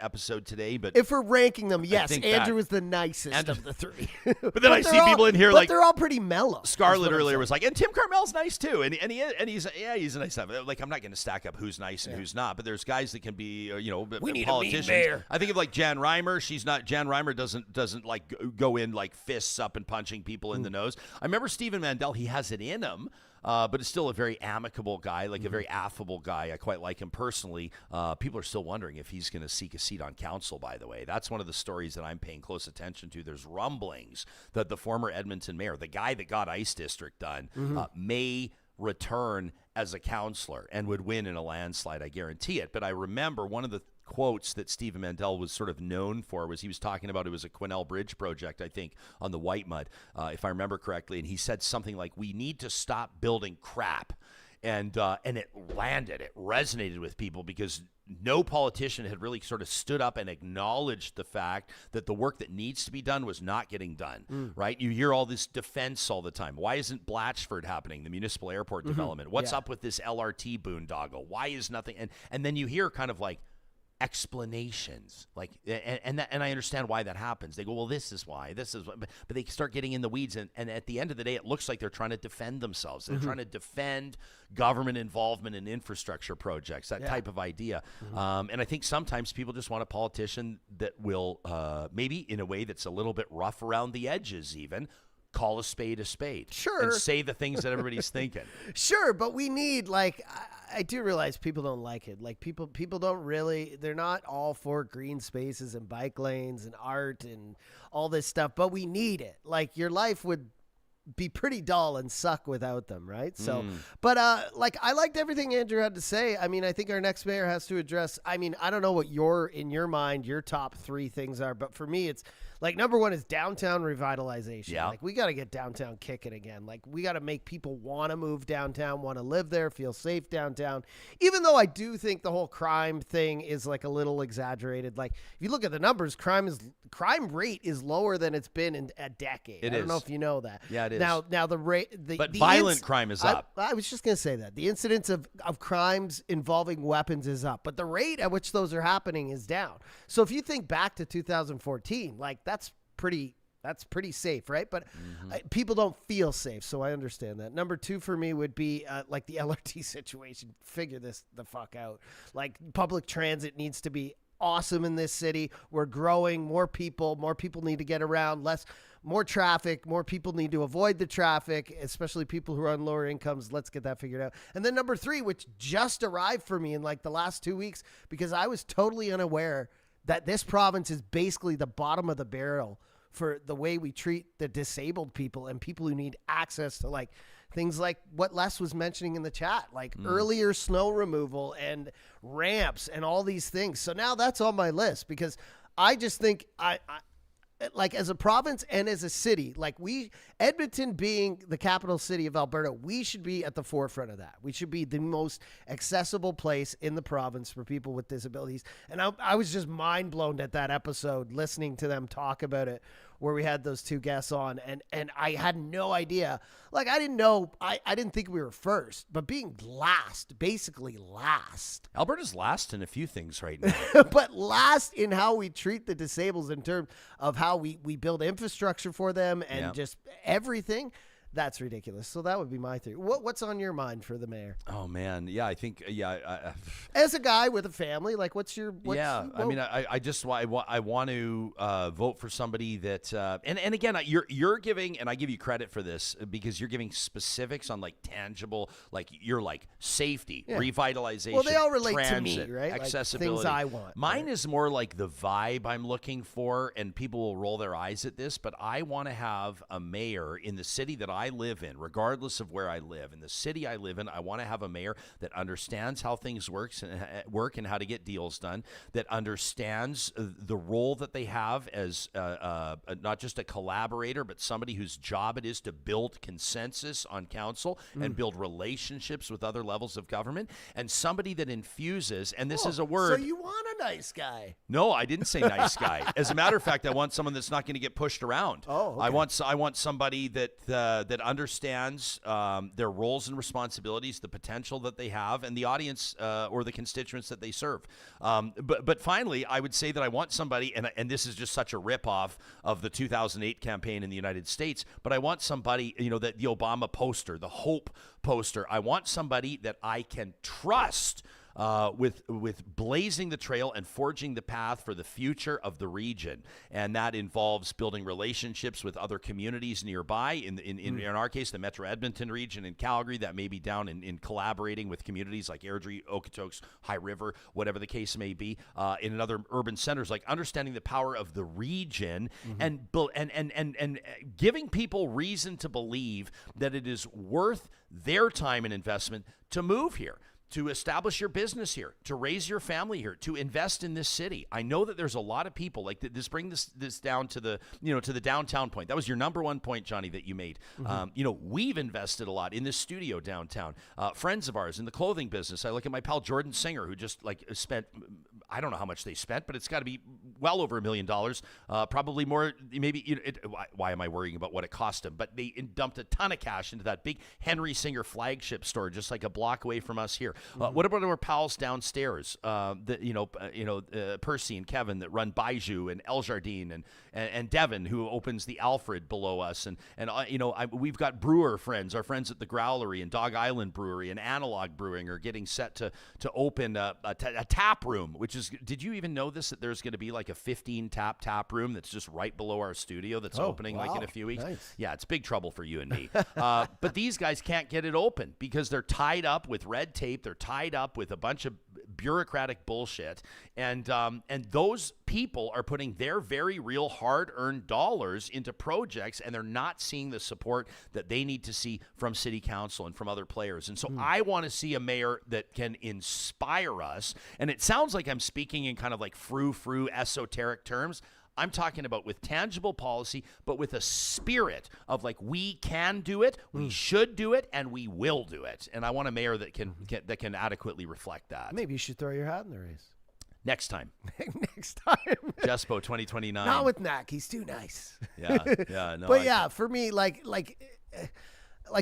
episode today. But if we're ranking them, yes, Andrew was the nicest of the 3. But then I see people in here like they're all pretty mellow. Scarlett earlier was like, and Tim Carmel's nice too, and he's a nice guy. Like I'm not going to stack up who's nice and who's not, but there's guys that can be, we need politicians. A mean mayor. I think of like Jan Reimer. Jan Reimer doesn't like go in like fists up and punching people in the nose. I remember Stephen Mandel, he has it in him, but it's still a very amicable guy, like a very affable guy. I quite like him personally. People are still wondering if he's going to seek a seat on council, by the way. That's one of the stories that I'm paying close attention to. There's rumblings that the former Edmonton mayor, the guy that got Ice District done, may return as a councillor and would win in a landslide. I guarantee it. But I remember one of the quotes that Stephen Mandel was sort of known for was he was talking about, it was a Quesnel Bridge project, I think, on the White Mud, if I remember correctly. And he said something like, we need to stop building crap. And it landed. It resonated with people because no politician had really sort of stood up and acknowledged the fact that the work that needs to be done was not getting done, right? You hear all this defense all the time. Why isn't Blatchford happening, the municipal airport development? What's up with this LRT boondoggle? Why is nothing? And then you hear kind of like explanations, like, and I understand why that happens. They go, well, this is why, but they start getting in the weeds, and at the end of the day, it looks like they're trying to defend themselves. They're trying to defend government involvement in infrastructure projects, that type of idea. And I think sometimes people just want a politician that will, maybe in a way that's a little bit rough around the edges, even call a spade a spade. Sure. And say the things that everybody's thinking. Sure, but we need, like, I do realize people don't like it. Like, people don't really, they're not all for green spaces and bike lanes and art and all this stuff, but we need it. Like, your life would be pretty dull and suck without them, right? So, but like, I liked everything Andrew had to say. I mean, I think our next mayor has to address, I mean, I don't know what in your mind, your top 3 things are, but for me, it's like, number 1 is downtown revitalization. Yeah. Like, we got to get downtown kicking again. Like, we got to make people want to move downtown, want to live there, feel safe downtown. Even though I do think the whole crime thing is like a little exaggerated. Like, if you look at the numbers, crime rate is lower than it's been in a decade. I don't know if you know that. Yeah, it is. Now the rate, but violent crime is up. I was just going to say that the incidence of crimes involving weapons is up, but the rate at which those are happening is down. So if you think back to 2014, like, that's pretty safe, right? But people don't feel safe, so I understand that. Number 2 for me would be like the LRT situation. Figure this the fuck out. Like, public transit needs to be awesome in this city. We're growing, more people need to get around, more traffic, more people need to avoid the traffic, especially people who are on lower incomes. Let's get that figured out. And then number 3, which just arrived for me in like the last 2 weeks, because I was totally unaware that this province is basically the bottom of the barrel for the way we treat the disabled people and people who need access to, like, things like what Les was mentioning in the chat, like earlier snow removal and ramps and all these things. So now that's on my list, because I just think I like, as a province and as a city, like, Edmonton being the capital city of Alberta, we should be at the forefront of that. We should be the most accessible place in the province for people with disabilities. And I was just mind blown at that episode, listening to them talk about it, where we had those 2 guests on, and I had no idea. Like, I didn't think we were first, but being basically last. Alberta's last in a few things right now. But last in how we treat the disabled in terms of how we build infrastructure for them and just everything. That's ridiculous. So that would be my theory. What's on your mind for the mayor? Oh man, yeah, I think as a guy with a family, like, what's your I mean, I want to vote for somebody that and again, you're giving, and I give you credit for this because you're giving specifics on, like, tangible, like, you're like safety, revitalization. Well, they all relate transit, to me, right? Accessibility. Like, things I want. Mine is more like the vibe I'm looking for, and people will roll their eyes at this, but I want to have a mayor in the city that I live in, regardless of where I live. In the city I live in, I want to have a mayor that understands how things work and how to get deals done, that understands the role that they have as not just a collaborator, but somebody whose job it is to build consensus on council and build relationships with other levels of government, and somebody that infuses, and this is a word. So you want a nice guy? No, I didn't say nice guy. As a matter of fact, I want someone that's not going to get pushed around. Oh, okay. I want somebody that that understands their roles and responsibilities, the potential that they have, and the audience or the constituents that they serve. But finally, I would say that I want somebody, and this is just such a ripoff of the 2008 campaign in the United States, but I want somebody, that the Obama poster, the Hope poster, I want somebody that I can trust with blazing the trail and forging the path for the future of the region. And that involves building relationships with other communities nearby. In our case, the Metro Edmonton region in Calgary, that may be down in collaborating with communities like Airdrie, Okotoks, High River, whatever the case may be, in other urban centers, like understanding the power of the region and giving people reason to believe that it is worth their time and investment to move here, to establish your business here, to raise your family here, to invest in this city. I know that there's a lot of people like this. Bring this down to the to the downtown point. That was your number one point, Johnny, that you made. We've invested a lot in this studio downtown. Friends of ours in the clothing business. I look at my pal Jordan Singer, who just spent. I don't know how much they spent, but it's got to be well over $1 million, probably more. Maybe why am I worrying about what it cost them? But they dumped a ton of cash into that big Henry Singer flagship store, just like a block away from us here. What about our pals downstairs? Percy and Kevin that run Bijou and El Jardin and Devin who opens the Alfred below us, and we've got brewer friends, our friends at the Growlery and Dog Island Brewery and Analog Brewing are getting set to open a tap room, which is. Did you even know this, that there's going to be like a 15 tap room that's just right below our studio that's opening like in a few weeks? Nice. Yeah, it's big trouble for you and me. But these guys can't get it open because they're tied up with red tape. They're tied up with a bunch of bureaucratic bullshit. And those people are putting their very real hard-earned dollars into projects, and they're not seeing the support that they need to see from city council and from other players. And so I want to see a mayor that can inspire us. And it sounds like I'm speaking in kind of like frou-frou esoteric terms. I'm talking about with tangible policy, but with a spirit of like, we can do it, we should do it, and we will do it. And I want a mayor that can adequately reflect that. Maybe you should throw your hat in the race. Next time. Next time. Jespo 2029. Not with Knack. He's too nice. Yeah. No, but for me, like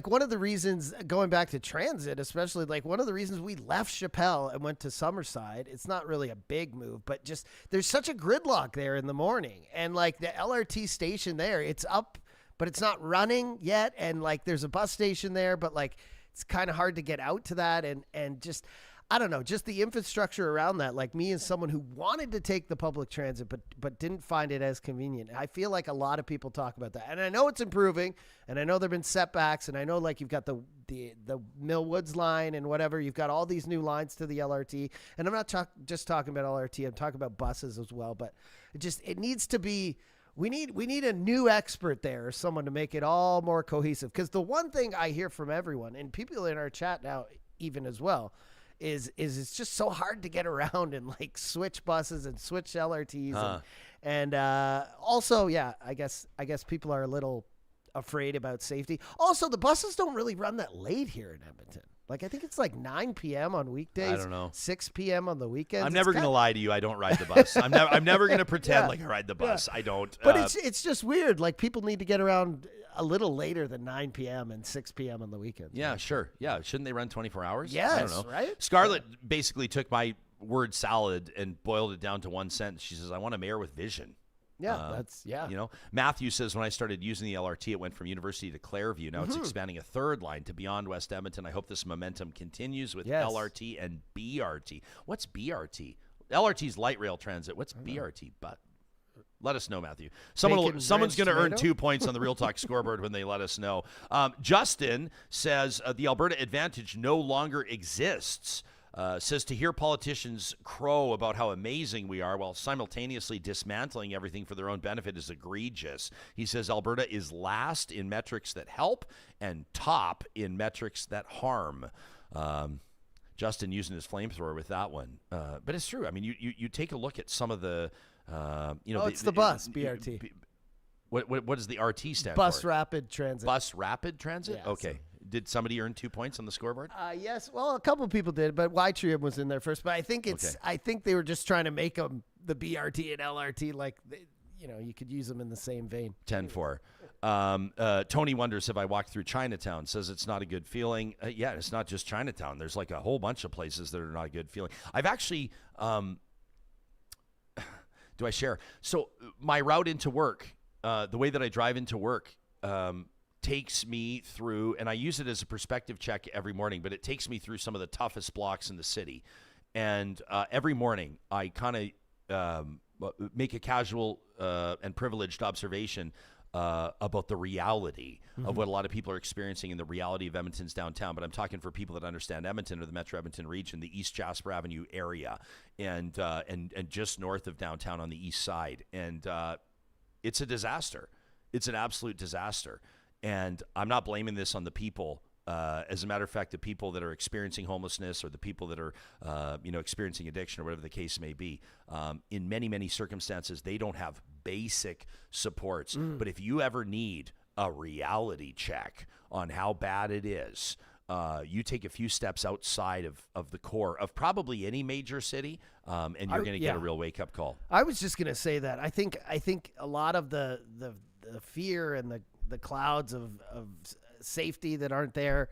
one of the reasons, going back to transit, especially, like one of the reasons we left Chappelle and went to Summerside, it's not really a big move, but just there's such a gridlock there in the morning. And like the LRT station there, it's up, but it's not running yet. And like there's a bus station there, but like it's kind of hard to get out to that. And just, I don't know, just the infrastructure around that. Like me as someone who wanted to take the public transit, but didn't find it as convenient. I feel like a lot of people talk about that. And I know it's improving, and I know there've been setbacks, and I know like you've got the Mill Woods line and whatever. You've got all these new lines to the LRT. And I'm not just talking about LRT. I'm talking about buses as well. But it needs to be, we need a new expert there, or someone to make it all more cohesive. Because the one thing I hear from everyone, and people in our chat now even as well, is it's just so hard to get around and like switch buses and switch LRTs and also I guess people are a little afraid about safety. Also, the buses don't really run that late here in Edmonton. Like I think it's like 9 p.m. on weekdays. I don't know. 6 p.m. on the weekends. I'm never going to lie to you. I don't ride the bus. I'm never going to pretend like I ride the bus. I don't. But it's just weird. Like people need to get around a little later than 9 p.m. and 6 p.m. on the weekends. Yeah, right? Sure. Yeah. Shouldn't they run 24 hours? Yes, I don't know. Right? Scarlett basically took my word salad and boiled it down to one sentence. She says, I want a mayor with vision. Yeah, Matthew says, when I started using the LRT, it went from University to Clairview. Now it's expanding a third line to beyond West Edmonton. I hope this momentum continues with LRT and BRT. What's BRT? LRT's light rail transit. What's BRT? But let us know, Matthew. Someone's going to earn 2 points on the Real Talk scoreboard when they let us know. Justin says the Alberta Advantage no longer exists. Says to hear politicians crow about how amazing we are while simultaneously dismantling everything for their own benefit is egregious. He says Alberta is last in metrics that help and top in metrics that harm. Justin using his flamethrower with that one. But it's true. I mean, you take a look at some of the, it's the bus, BRT. What does the RT stand for? Bus Rapid Transit. Bus Rapid Transit? Yeah, okay. Did somebody earn 2 points on the scoreboard? Yes. Well, a couple people did, but Y Trium was in there first. But I think I think they were just trying to make them the BRT and LRT like, you could use them in the same vein. 10-4. Tony wonders if I walked through Chinatown, says it's not a good feeling. Yeah, it's not just Chinatown. There's like a whole bunch of places that are not a good feeling. I've actually, do I share? So my route into work, the way that I drive into work, takes me through, and I use it as a perspective check every morning, but it takes me through some of the toughest blocks in the city. And every morning I kind of make a casual and privileged observation about the reality of what a lot of people are experiencing in the reality of Edmonton's downtown. But I'm talking for people that understand Edmonton or the Metro Edmonton region, the East Jasper Avenue area, and just north of downtown on the east side. And it's a disaster. It's an absolute disaster. And I'm not blaming this on the people. As a matter of fact, the people that are experiencing homelessness or the people that are, experiencing addiction or whatever the case may be, in many, many circumstances, they don't have basic supports. But if you ever need a reality check on how bad it is, you take a few steps outside of the core of probably any major city, and you're going to get a real wake-up call. I was just going to say that. I think a lot of the fear and the clouds of safety that aren't there.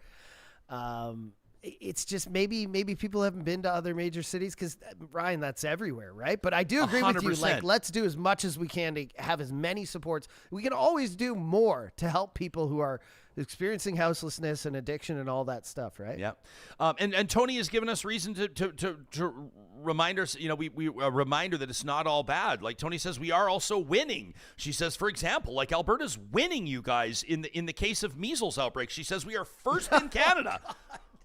It's just maybe people haven't been to other major cities because, Ryan, that's everywhere, right? But I do agree 100%. with you. Like, let's do as much as we can to have as many supports. We can always do more to help people who are experiencing houselessness and addiction and all that stuff, right? Yeah. And Tony has given us reason to remind us, we a reminder that it's not all bad. Like Tony says, we are also winning. She says, for example, like Alberta's winning, you guys, in the case of measles outbreak. She says we are first in Canada.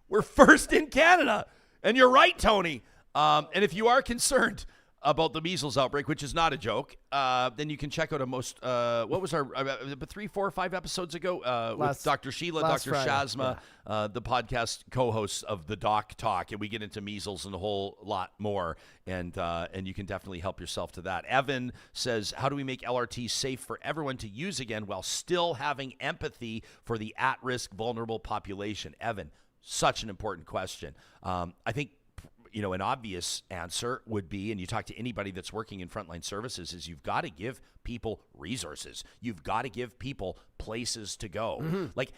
We're first in Canada. And you're right, Tony. And if you are concerned about the measles outbreak, which is not a joke, then you can check out what was our 3, 4, 5 episodes ago with Dr. Sheila, Dr. Friday, Shazma, the podcast co-hosts of the Doc Talk, and we get into measles and a whole lot more, and you can definitely help yourself to that. Evan says, how do we make LRT safe for everyone to use again while still having empathy for the at-risk vulnerable population? Evan, such an important question. I think an obvious answer would be, and you talk to anybody that's working in frontline services, is you've got to give people resources. You've got to give people places to go. Like,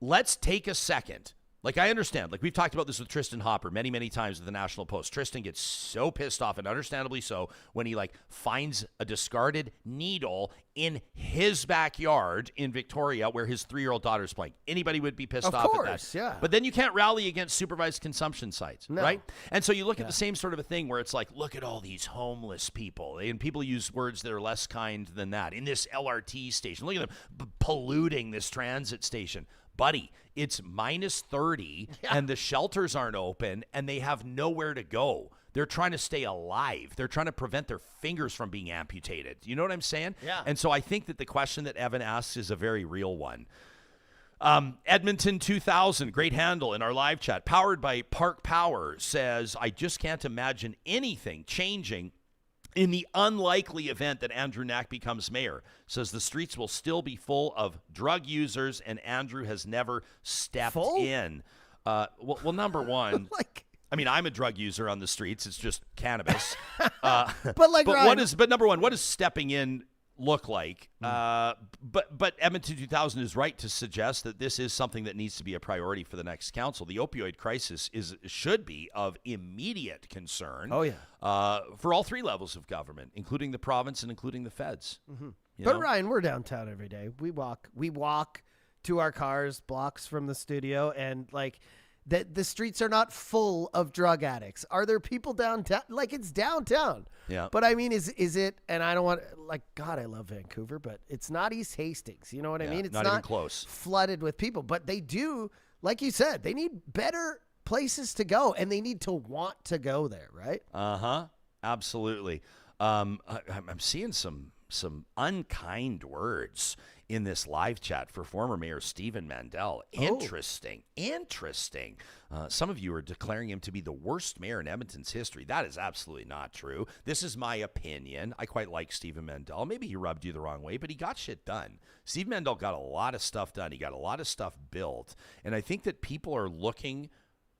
let's take a second. Like, I understand. Like, we've talked about this with Tristan Hopper many, many times with the National Post. Tristan gets so pissed off, and understandably so, when he, finds a discarded needle in his backyard in Victoria where his 3-year-old daughter's playing. Anybody would be pissed off at that. Yeah. But then you can't rally against supervised consumption sites, right? And so you look at the same sort of a thing where it's like, look at all these homeless people. And people use words that are less kind than that. In this LRT station, look at them polluting this transit station. Buddy, it's minus 30 and the shelters aren't open and they have nowhere to go. They're trying to stay alive. They're trying to prevent their fingers from being amputated. You know what I'm saying? Yeah. And so I think that the question that Evan asks is a very real one. Edmonton 2000, great handle in our live chat. Powered by Park Power says, I just can't imagine anything changing in the unlikely event that Andrew Knack becomes mayor. Says the streets will still be full of drug users and Andrew has never stepped in. Well, number one, I'm a drug user on the streets. It's just cannabis. But number one, what does stepping in look like? But Edmonton 2000 is right to suggest that this is something that needs to be a priority for the next council. The opioid crisis should be of immediate concern. For all 3 levels of government, including the province and including the feds. But Ryan, we're downtown every day. We walk to our cars, blocks from the studio, and the streets are not full of drug addicts. Are there people downtown? It's downtown. Yeah. But is it, and I don't want, God, I love Vancouver, but it's not East Hastings. You know what I mean? It's not even close. Flooded with people, but they do, like you said, they need better places to go and they need to want to go there, right? Absolutely. I'm seeing some unkind words in this live chat for former Mayor Stephen Mandel. Interesting. Some of you are declaring him to be the worst mayor in Edmonton's history. That is absolutely not true. This is my opinion. I quite like Stephen Mandel. Maybe he rubbed you the wrong way, but he got shit done. Stephen Mandel got a lot of stuff done. He got a lot of stuff built. And I think that people are looking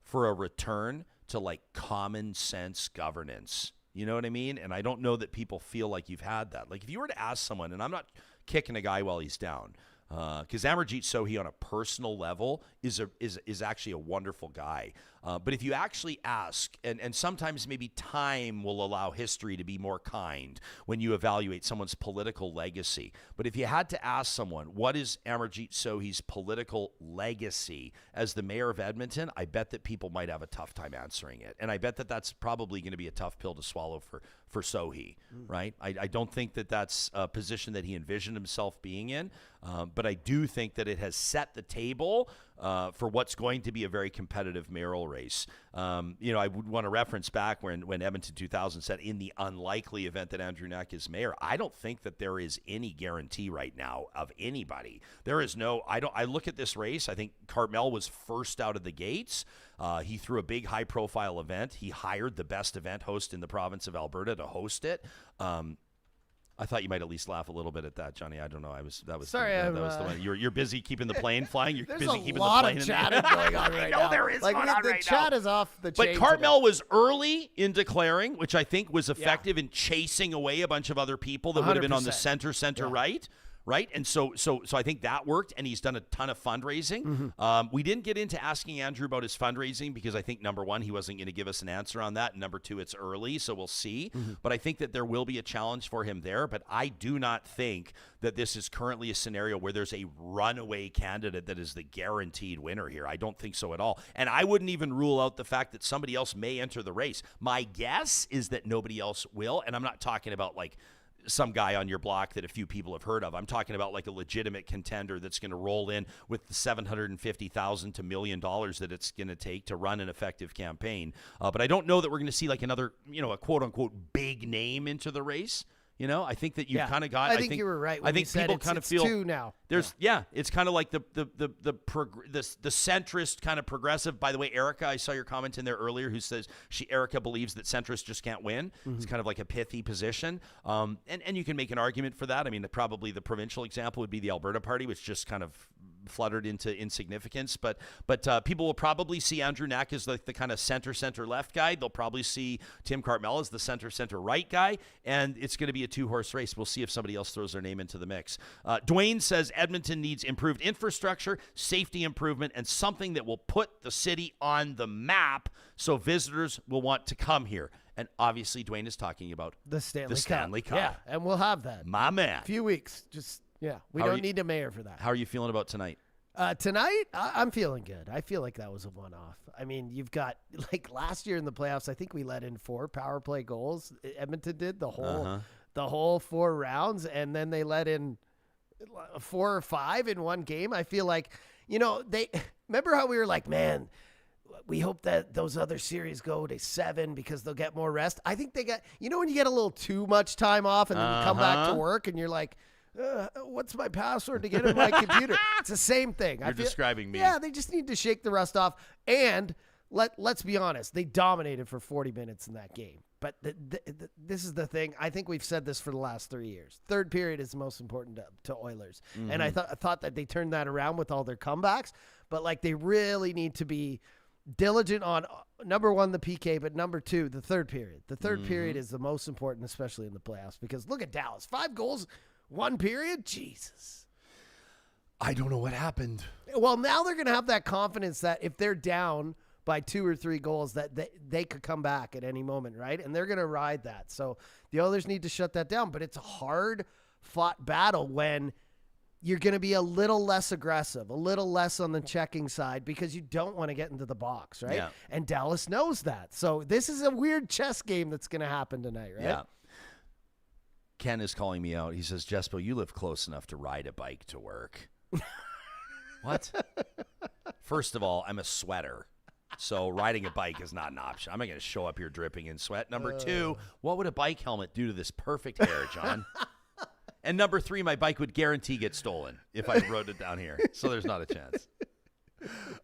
for a return to common sense governance. You know what I mean? And I don't know that people feel like you've had that. If you were to ask someone, and I'm not kicking a guy while he's down, because Amarjeet Sohi on a personal level is actually a wonderful guy. But if you actually ask, and sometimes maybe time will allow history to be more kind when you evaluate someone's political legacy. But if you had to ask someone, what is Amarjeet Sohi's political legacy as the mayor of Edmonton, I bet that people might have a tough time answering it. And I bet that that's probably going to be a tough pill to swallow for Sohi, right? I don't think that that's a position that he envisioned himself being in, but I do think that it has set the table for what's going to be a very competitive mayoral race. I would want to reference back when Edmonton 2000 said, in the unlikely event that Andrew Knack is mayor, I don't think that there is any guarantee right now of anybody. There is no, I look at this race, I think Cartmel was first out of the gates. He threw a big high-profile event. He hired the best event host in the province of Alberta to host it. I thought you might at least laugh a little bit at that, Johnny. I don't know. That was the one. You're busy keeping the plane flying. You're busy keeping the plane. There's a lot of chatting going on right now. There is going on right now. The chat is off the chain. But Cartmel was early in declaring, which I think was effective in chasing away a bunch of other people that would have been on the center right. Right. And so I think that worked, and he's done a ton of fundraising. We didn't get into asking Andrew about his fundraising because I think, number one, he wasn't going to give us an answer on that. And number two, it's early, so we'll see. But I think that there will be a challenge for him there. But I do not think that this is currently a scenario where there's a runaway candidate that is the guaranteed winner here. I don't think so at all. And I wouldn't even rule out the fact that somebody else may enter the race. My guess is that nobody else will. And I'm not talking about like some guy on your block that a few people have heard of. I'm talking about like a legitimate contender that's going to roll in with the $750,000 to $1 million that it's going to take to run an effective campaign. But I don't know that we're going to see like another, a quote unquote big name into the race. I think that you've kind of got. I think you were right. I think people kind of feel two now. There's it's kind of like the centrist kind of progressive. By the way, Erica, I saw your comment in there earlier who says Erica believes that centrists just can't win. It's kind of like a pithy position, and you can make an argument for that. I mean, probably the provincial example would be the Alberta Party, which just kind of fluttered into insignificance. But people will probably see Andrew Knack as like the kind of center left guy. They'll probably see Tim Cartmel as the center right guy, and it's going to be a two-horse race. We'll see if somebody else throws their name into the mix. Dwayne says Edmonton needs improved infrastructure, safety improvement, and something that will put the city on the map so visitors will want to come here. And obviously, Dwayne is talking about the Stanley Cup. Yeah, and we'll have that. My man. A few weeks. We don't need a mayor for that. How are you feeling about tonight? Tonight, I'm feeling good. I feel like that was a one-off. I mean, you've got, like last year in the playoffs, I think we let in 4 power play goals. Edmonton did the whole 4 rounds, and then they let in 4 or 5 in one game. I feel like, they remember how we were like, man, we hope that those other series go to 7 because they'll get more rest. I think they got, when you get a little too much time off and then you come back to work and you're like, what's my password to get in my computer? It's the same thing. You're describing me. Yeah, they just need to shake the rust off. And let's be honest, they dominated for 40 minutes in that game. But this is the thing. I think we've said this for the last 3 years. Third period is the most important to Oilers. And I thought that they turned that around with all their comebacks. But like they really need to be diligent on, number one, the PK, but number 2, the third period. The third period is the most important, especially in the playoffs. Because look at Dallas. 5 goals, 1 period? Jesus. I don't know what happened. Well, now they're going to have that confidence that if they're down by 2 or 3 goals, that they could come back at any moment, right? And they're going to ride that. So the others need to shut that down. But it's a hard-fought battle when you're going to be a little less aggressive, a little less on the checking side because you don't want to get into the box, right? Yeah. And Dallas knows that. So this is a weird chess game that's going to happen tonight, right? Yeah. Ken is calling me out. He says, Jespo, you live close enough to ride a bike to work. What? First of all, I'm a sweater. So riding a bike is not an option. I'm not going to show up here dripping in sweat. Number 2, what would a bike helmet do to this perfect hair, John? And number 3, my bike would guarantee get stolen if I rode it down here. So there's not a chance.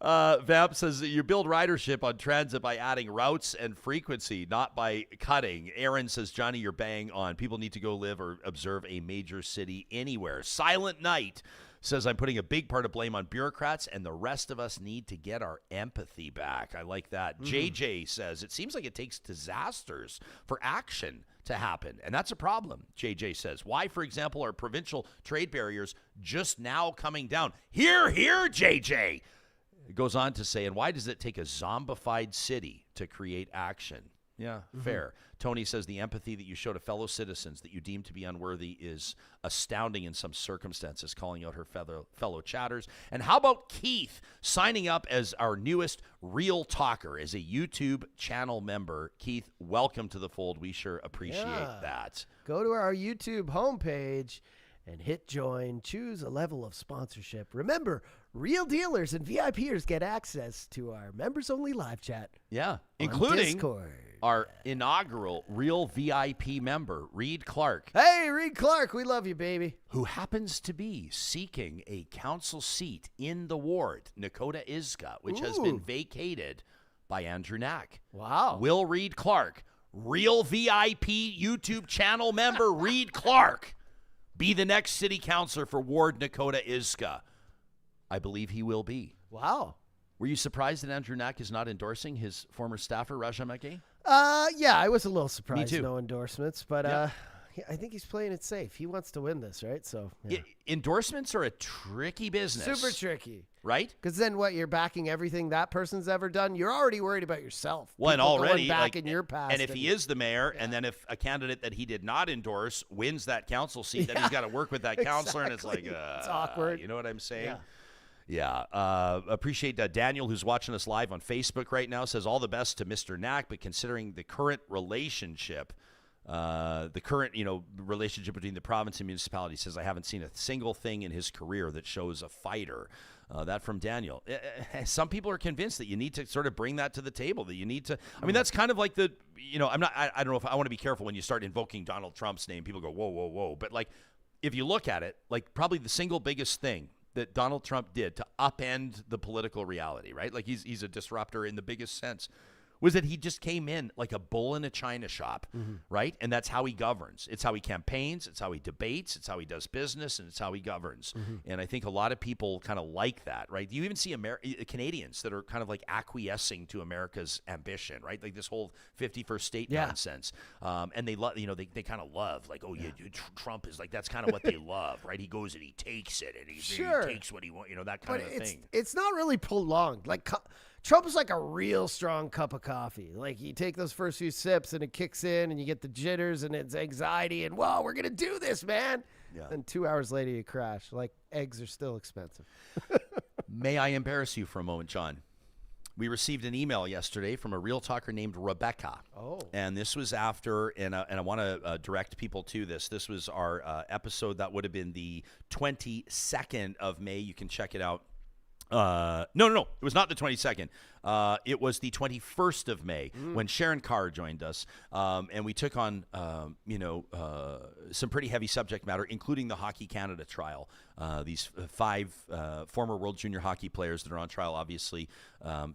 Vamp says that you build ridership on transit by adding routes and frequency, not by cutting. Aaron says, Johnny, you're bang on. People need to go live or observe a major city anywhere. Silent Night says, I'm putting a big part of blame on bureaucrats, and the rest of us need to get our empathy back. I like that. JJ says, it seems like it takes disasters for action to happen, and that's a problem, JJ says. Why, for example, are provincial trade barriers just now coming down? Hear, hear, JJ. It goes on to say, and why does it take a zombified city to create action? Yeah, fair. Tony says the empathy that you show to fellow citizens that you deem to be unworthy is astounding in some circumstances, calling out her fellow chatters. And how about Keith signing up as our newest Real Talker as a YouTube channel member? Keith, welcome to the fold. We sure appreciate that. Go to our YouTube homepage and hit join. Choose a level of sponsorship. Remember, real dealers and VIPers get access to our members-only live chat. Yeah, including Discord. Our inaugural real VIP member, Reed Clark. Hey, Reed Clark, we love you, baby. Who happens to be seeking a council seat in the ward, Nakota Isga, which has been vacated by Andrew Knack. Wow. Will Reed Clark, real VIP YouTube channel member Reed Clark, be the next city councillor for Ward Nakota Isga? I believe he will be. Wow. Were you surprised that Andrew Knack is not endorsing his former staffer, Raja McGee? Yeah, I was a little surprised. Me too. No endorsements, but I think he's playing it safe. He wants to win this, right? So endorsements are a tricky business. Super tricky. Right? Because then what, you're backing everything that person's ever done? You're already worried about yourself. Well, and People already, going back in your past. and if he is the mayor, and then if a candidate that he did not endorse wins that council seat, then he's got to work with that councillor, and it's like, it's awkward. You know what I'm saying? Yeah. Yeah. Appreciate Daniel, who's watching us live on Facebook right now, says all the best to Mr. Knack, but considering the current relationship, relationship between the province and municipality, says I haven't seen a single thing in his career that shows a fighter. That from Daniel. Some people are convinced that you need to sort of bring that to the table, that you need to, I mean, that's kind of like I don't know if I want to be careful when you start invoking Donald Trump's name. People go, whoa, whoa, whoa. But like, if you look at it, like probably the single biggest thing that Donald Trump did to upend the political reality, right? Like he's a disruptor in the biggest sense, was that he just came in like a bull in a china shop, right? And that's how he governs. It's how he campaigns. It's how he debates. It's how he does business, and it's how he governs. And I think a lot of people kind of like that, right? You even see Canadians that are kind of like acquiescing to America's ambition, right? Like this whole 51st state nonsense. And they love, they kind of love, like, Trump is like, that's kind of what they love, right? He goes and he takes it, and he takes what he wants, that kind of thing. It's not really prolonged. Like Trump is like a real strong cup of coffee. Like you take those first few sips and it kicks in and you get the jitters and it's anxiety and, whoa, we're going to do this, man. Yeah. And 2 hours later you crash. Like eggs are still expensive. May I embarrass you for a moment, John? We received an email yesterday from a real talker named Rebecca. Oh. And this was after, and I want to direct people to this. This was our episode that would have been the 22nd of May. You can check it out. No. It was not the 22nd. It was the 21st of May when Sharan Kaur joined us. And we took on, some pretty heavy subject matter, including the Hockey Canada trial. These 5 former World Junior hockey players that are on trial, obviously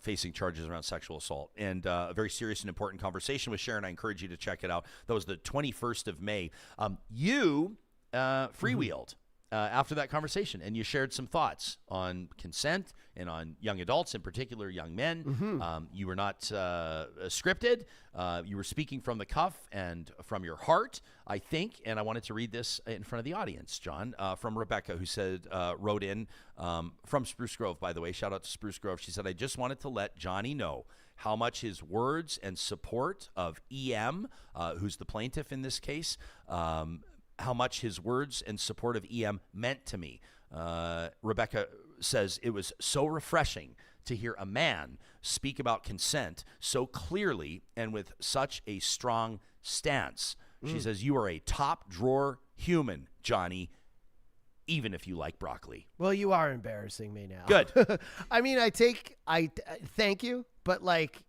facing charges around sexual assault. And a very serious and important conversation with Sharan. I encourage you to check it out. That was the 21st of May. You freewheeled. After that conversation, and you shared some thoughts on consent and on young adults, in particular young men. You were not scripted. You were speaking from the cuff and from your heart, I think, and I wanted to read this in front of the audience, John, from Rebecca, who said, wrote in from Spruce Grove, by the way. Shout out to Spruce Grove. She said, I just wanted to let Johnny know how much his words and support of EM, who's the plaintiff in this case, how much his words and support of EM meant to me. Rebecca says it was so refreshing to hear a man speak about consent so clearly and with such a strong stance. She says, you are a top drawer human, Johnny, even if you like broccoli. Well, you are embarrassing me now. Good. I mean, I thank you, but like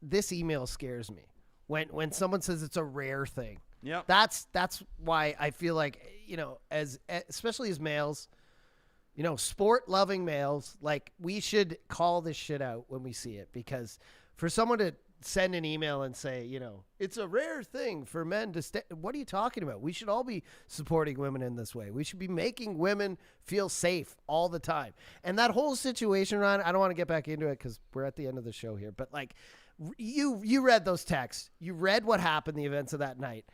this email scares me when someone says it's a rare thing. Yeah, that's why I feel like, especially as males, sport loving males, like we should call this shit out when we see it, because for someone to send an email and say, it's a rare thing for men to stay. What are you talking about? We should all be supporting women in this way. We should be making women feel safe all the time. And that whole situation, Ron, I don't want to get back into it because we're at the end of the show here. But like, you read those texts. You read what happened, the events of that night.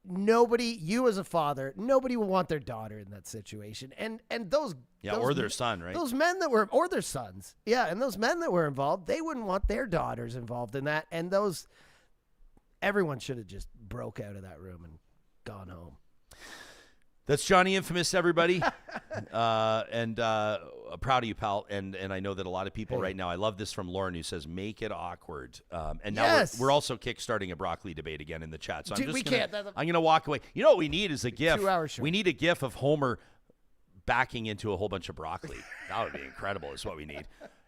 Nobody, you as a father, nobody will want their daughter in that situation. And those or their son, right? Those men that were, or their sons. Yeah, and those men that were involved, they wouldn't want their daughters involved in that. And everyone should have just broke out of that room and gone home. That's Johnny Infamous, everybody. And proud of you, pal. And I know that a lot of people right now, I love this from Lauren, who says, make it awkward. And now we're also kickstarting a broccoli debate again in the chat. So I'm going to walk away. You know what we need is a GIF. 2 hours short. We need a GIF of Homer backing into a whole bunch of broccoli. That would be incredible is what we need.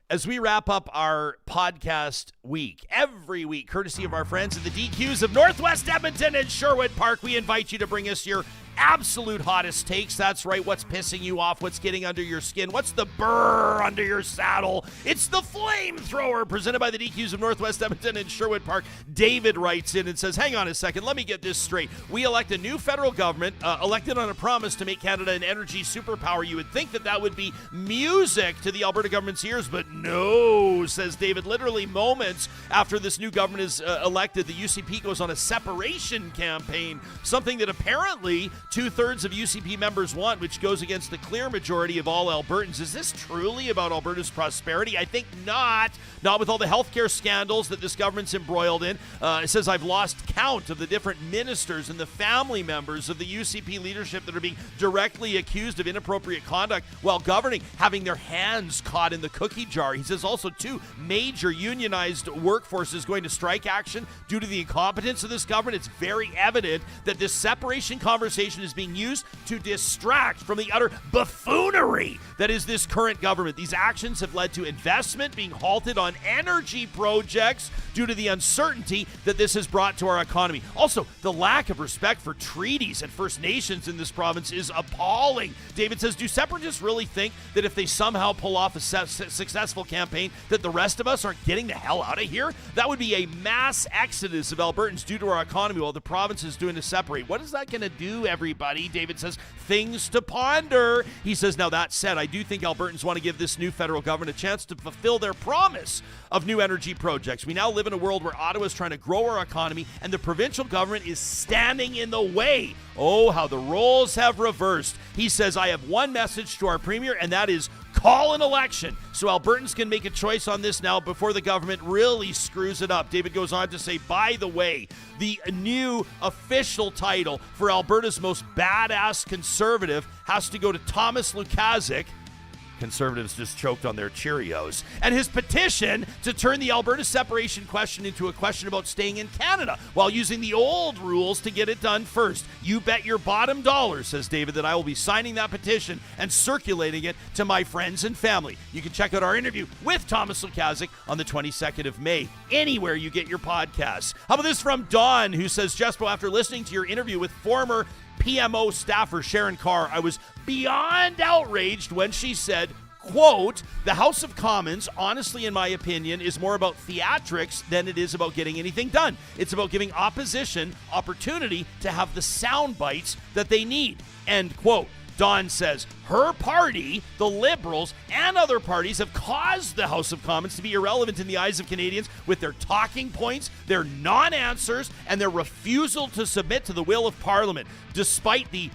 As we wrap up our podcast week, every week, courtesy of our friends at the DQs of Northwest Edmonton and Sherwood Park, we invite you to bring us your absolute hottest takes. That's right. What's pissing you off? What's getting under your skin? What's the burr under your saddle? It's the Flamethrower, presented by the DQs of Northwest Edmonton and Sherwood Park. David writes in and says, hang on a second. Let me get this straight. We elect a new federal government, elected on a promise to make Canada an energy superpower. You would think that would be music to the Alberta government's ears, but no, says David. Literally moments after this new government is elected, the UCP goes on a separation campaign, something that apparently 2/3 of UCP members want, which goes against the clear majority of all Albertans. Is this truly about Alberta's prosperity? I think not. Not with all the healthcare scandals that this government's embroiled in. It says, I've lost count of the different ministers and the family members of the UCP leadership that are being directly accused of inappropriate conduct while governing, having their hands caught in the cookie jar. He says also, 2 major unionized workforces going to strike action due to the incompetence of this government. It's very evident that this separation conversation is being used to distract from the utter buffoonery that is this current government. These actions have led to investment being halted on energy projects due to the uncertainty that this has brought to our economy. Also, the lack of respect for treaties and First Nations in this province is appalling. David says, do separatists really think that if they somehow pull off a successful campaign that the rest of us aren't getting the hell out of here? That would be a mass exodus of Albertans due to our economy while the province is doing to separate. What is that going to do, everybody? David says, things to ponder. He says, now that said, I do think Albertans want to give this new federal government a chance to fulfill their promise of new energy projects. We now live in a world where Ottawa is trying to grow our economy and the provincial government is standing in the way. Oh, how the roles have reversed. He says, I have one message to our premier, and that is call an election so Albertans can make a choice on this now before the government really screws it up. David goes on to say, by the way, the new official title for Alberta's most badass conservative has to go to Thomas Lukazik. Conservatives just choked on their Cheerios. And his petition to turn the Alberta separation question into a question about staying in Canada while using the old rules to get it done first. You bet your bottom dollar, says David, that I will be signing that petition and circulating it to my friends and family. You can check out our interview with Thomas Lukazik on the 22nd of May, anywhere you get your podcasts. How about this from Dawn, who says, Jespo, after listening to your interview with former PMO staffer Sharan Kaur, I was beyond outraged when she said, quote, the House of Commons, honestly, in my opinion, is more about theatrics than it is about getting anything done. It's about giving opposition opportunity to have the sound bites that they need, end quote. Dawn says her party, the Liberals, and other parties have caused the House of Commons to be irrelevant in the eyes of Canadians with their talking points, their non-answers, and their refusal to submit to the will of Parliament, despite the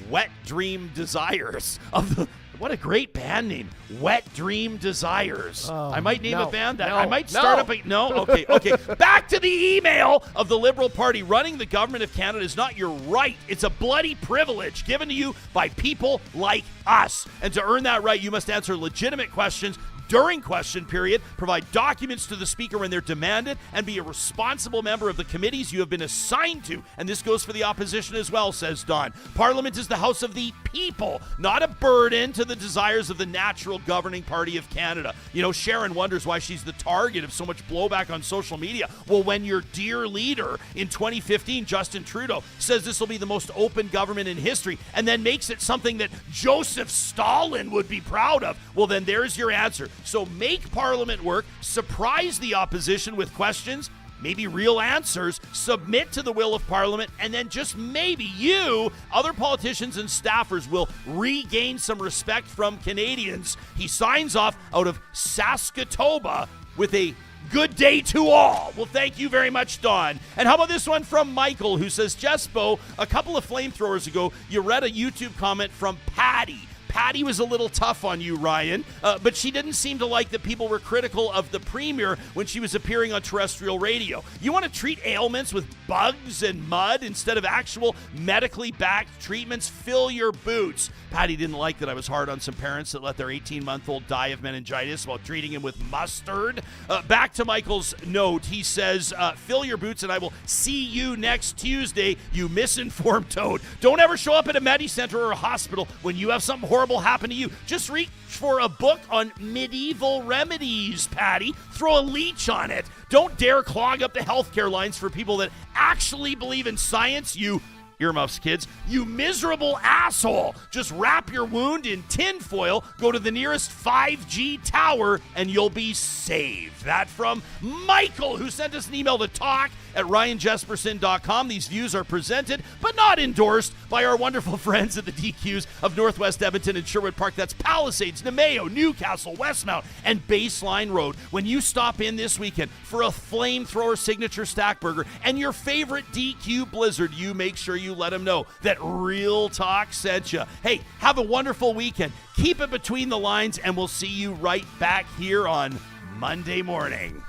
wet dream desires of the... What a great band name, Wet Dream Desires. I might name a band that. I might start up a... No? Okay. Back to the email of the Liberal Party. Running the government of Canada is not your right. It's a bloody privilege given to you by people like us. And to earn that right, you must answer legitimate questions during question period, provide documents to the Speaker when they're demanded, and be a responsible member of the committees you have been assigned to. And this goes for the opposition as well, says Don. Parliament is the house of the people, not a burden to the desires of the natural governing party of Canada. You know, Sharon wonders why she's the target of so much blowback on social media. Well, when your dear leader in 2015, Justin Trudeau, says this will be the most open government in history and then makes it something that Joseph Stalin would be proud of, well, then there's your answer. So make Parliament work, surprise the opposition with questions, maybe real answers, submit to the will of Parliament, and then just maybe you, other politicians and staffers, will regain some respect from Canadians. He signs off out of Saskatoon with a good day to all. Well, thank you very much, Don. And how about this one from Michael, who says, Jespo, a couple of flamethrowers ago, you read a YouTube comment from Patty. Patty was a little tough on you, Ryan, but she didn't seem to like that people were critical of the Premier when she was appearing on terrestrial radio. You want to treat ailments with bugs and mud instead of actual medically backed treatments? Fill your boots. Patty didn't like that I was hard on some parents that let their 18-month-old die of meningitis while treating him with mustard. Back to Michael's note, he says, fill your boots and I will see you next Tuesday, you misinformed toad. Don't ever show up at a Medi-Center or a hospital when you have something horrible happen to you. Just reach for a book on medieval remedies, Patty. Throw a leech on it. Don't dare clog up the healthcare lines for people that actually believe in science, you earmuffs, kids. You miserable asshole. Just wrap your wound in tinfoil, go to the nearest 5G tower, and you'll be saved. That from Michael, who sent us an email to talk@ryanjespersen.com. These views are presented, but not endorsed, by our wonderful friends at the DQs of Northwest Edmonton and Sherwood Park. That's Palisades, Namao, Newcastle, Westmount, and Baseline Road. When you stop in this weekend for a flamethrower signature stack burger and your favorite DQ Blizzard, you make sure you let them know that Real Talk sent you. Hey, have a wonderful weekend. Keep it between the lines, and we'll see you right back here on Monday morning.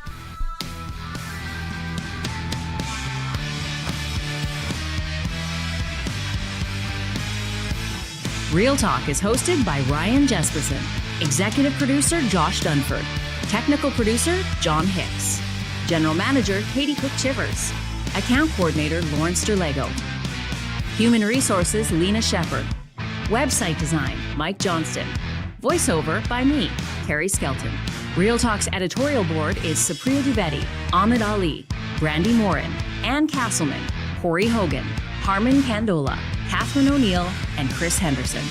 Real Talk is hosted by Ryan Jespersen, executive producer Josh Dunford, technical producer John Hicks, general manager Katie Cook-Chivers, account coordinator Lawrence Derlego, human resources Lena Shepard, website design Mike Johnston, voiceover by me, Carrie Skelton. Real Talk's editorial board is Supriya Dwivedi, Ahmed Ali, Brandy Morin, Ann Castleman, Corey Hogan, Harman Candola, Catherine O'Neill, and Chris Henderson.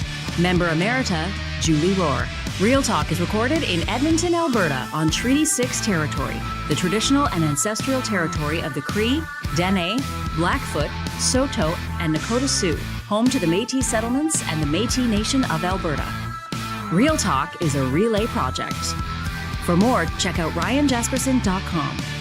Member Emerita, Julie Rohr. Real Talk is recorded in Edmonton, Alberta on Treaty 6 territory, the traditional and ancestral territory of the Cree, Dene, Blackfoot, Saulteaux, and Nakota Sioux, home to the Métis settlements and the Métis Nation of Alberta. Real Talk is a relay project. For more, check out ryanjespersen.com.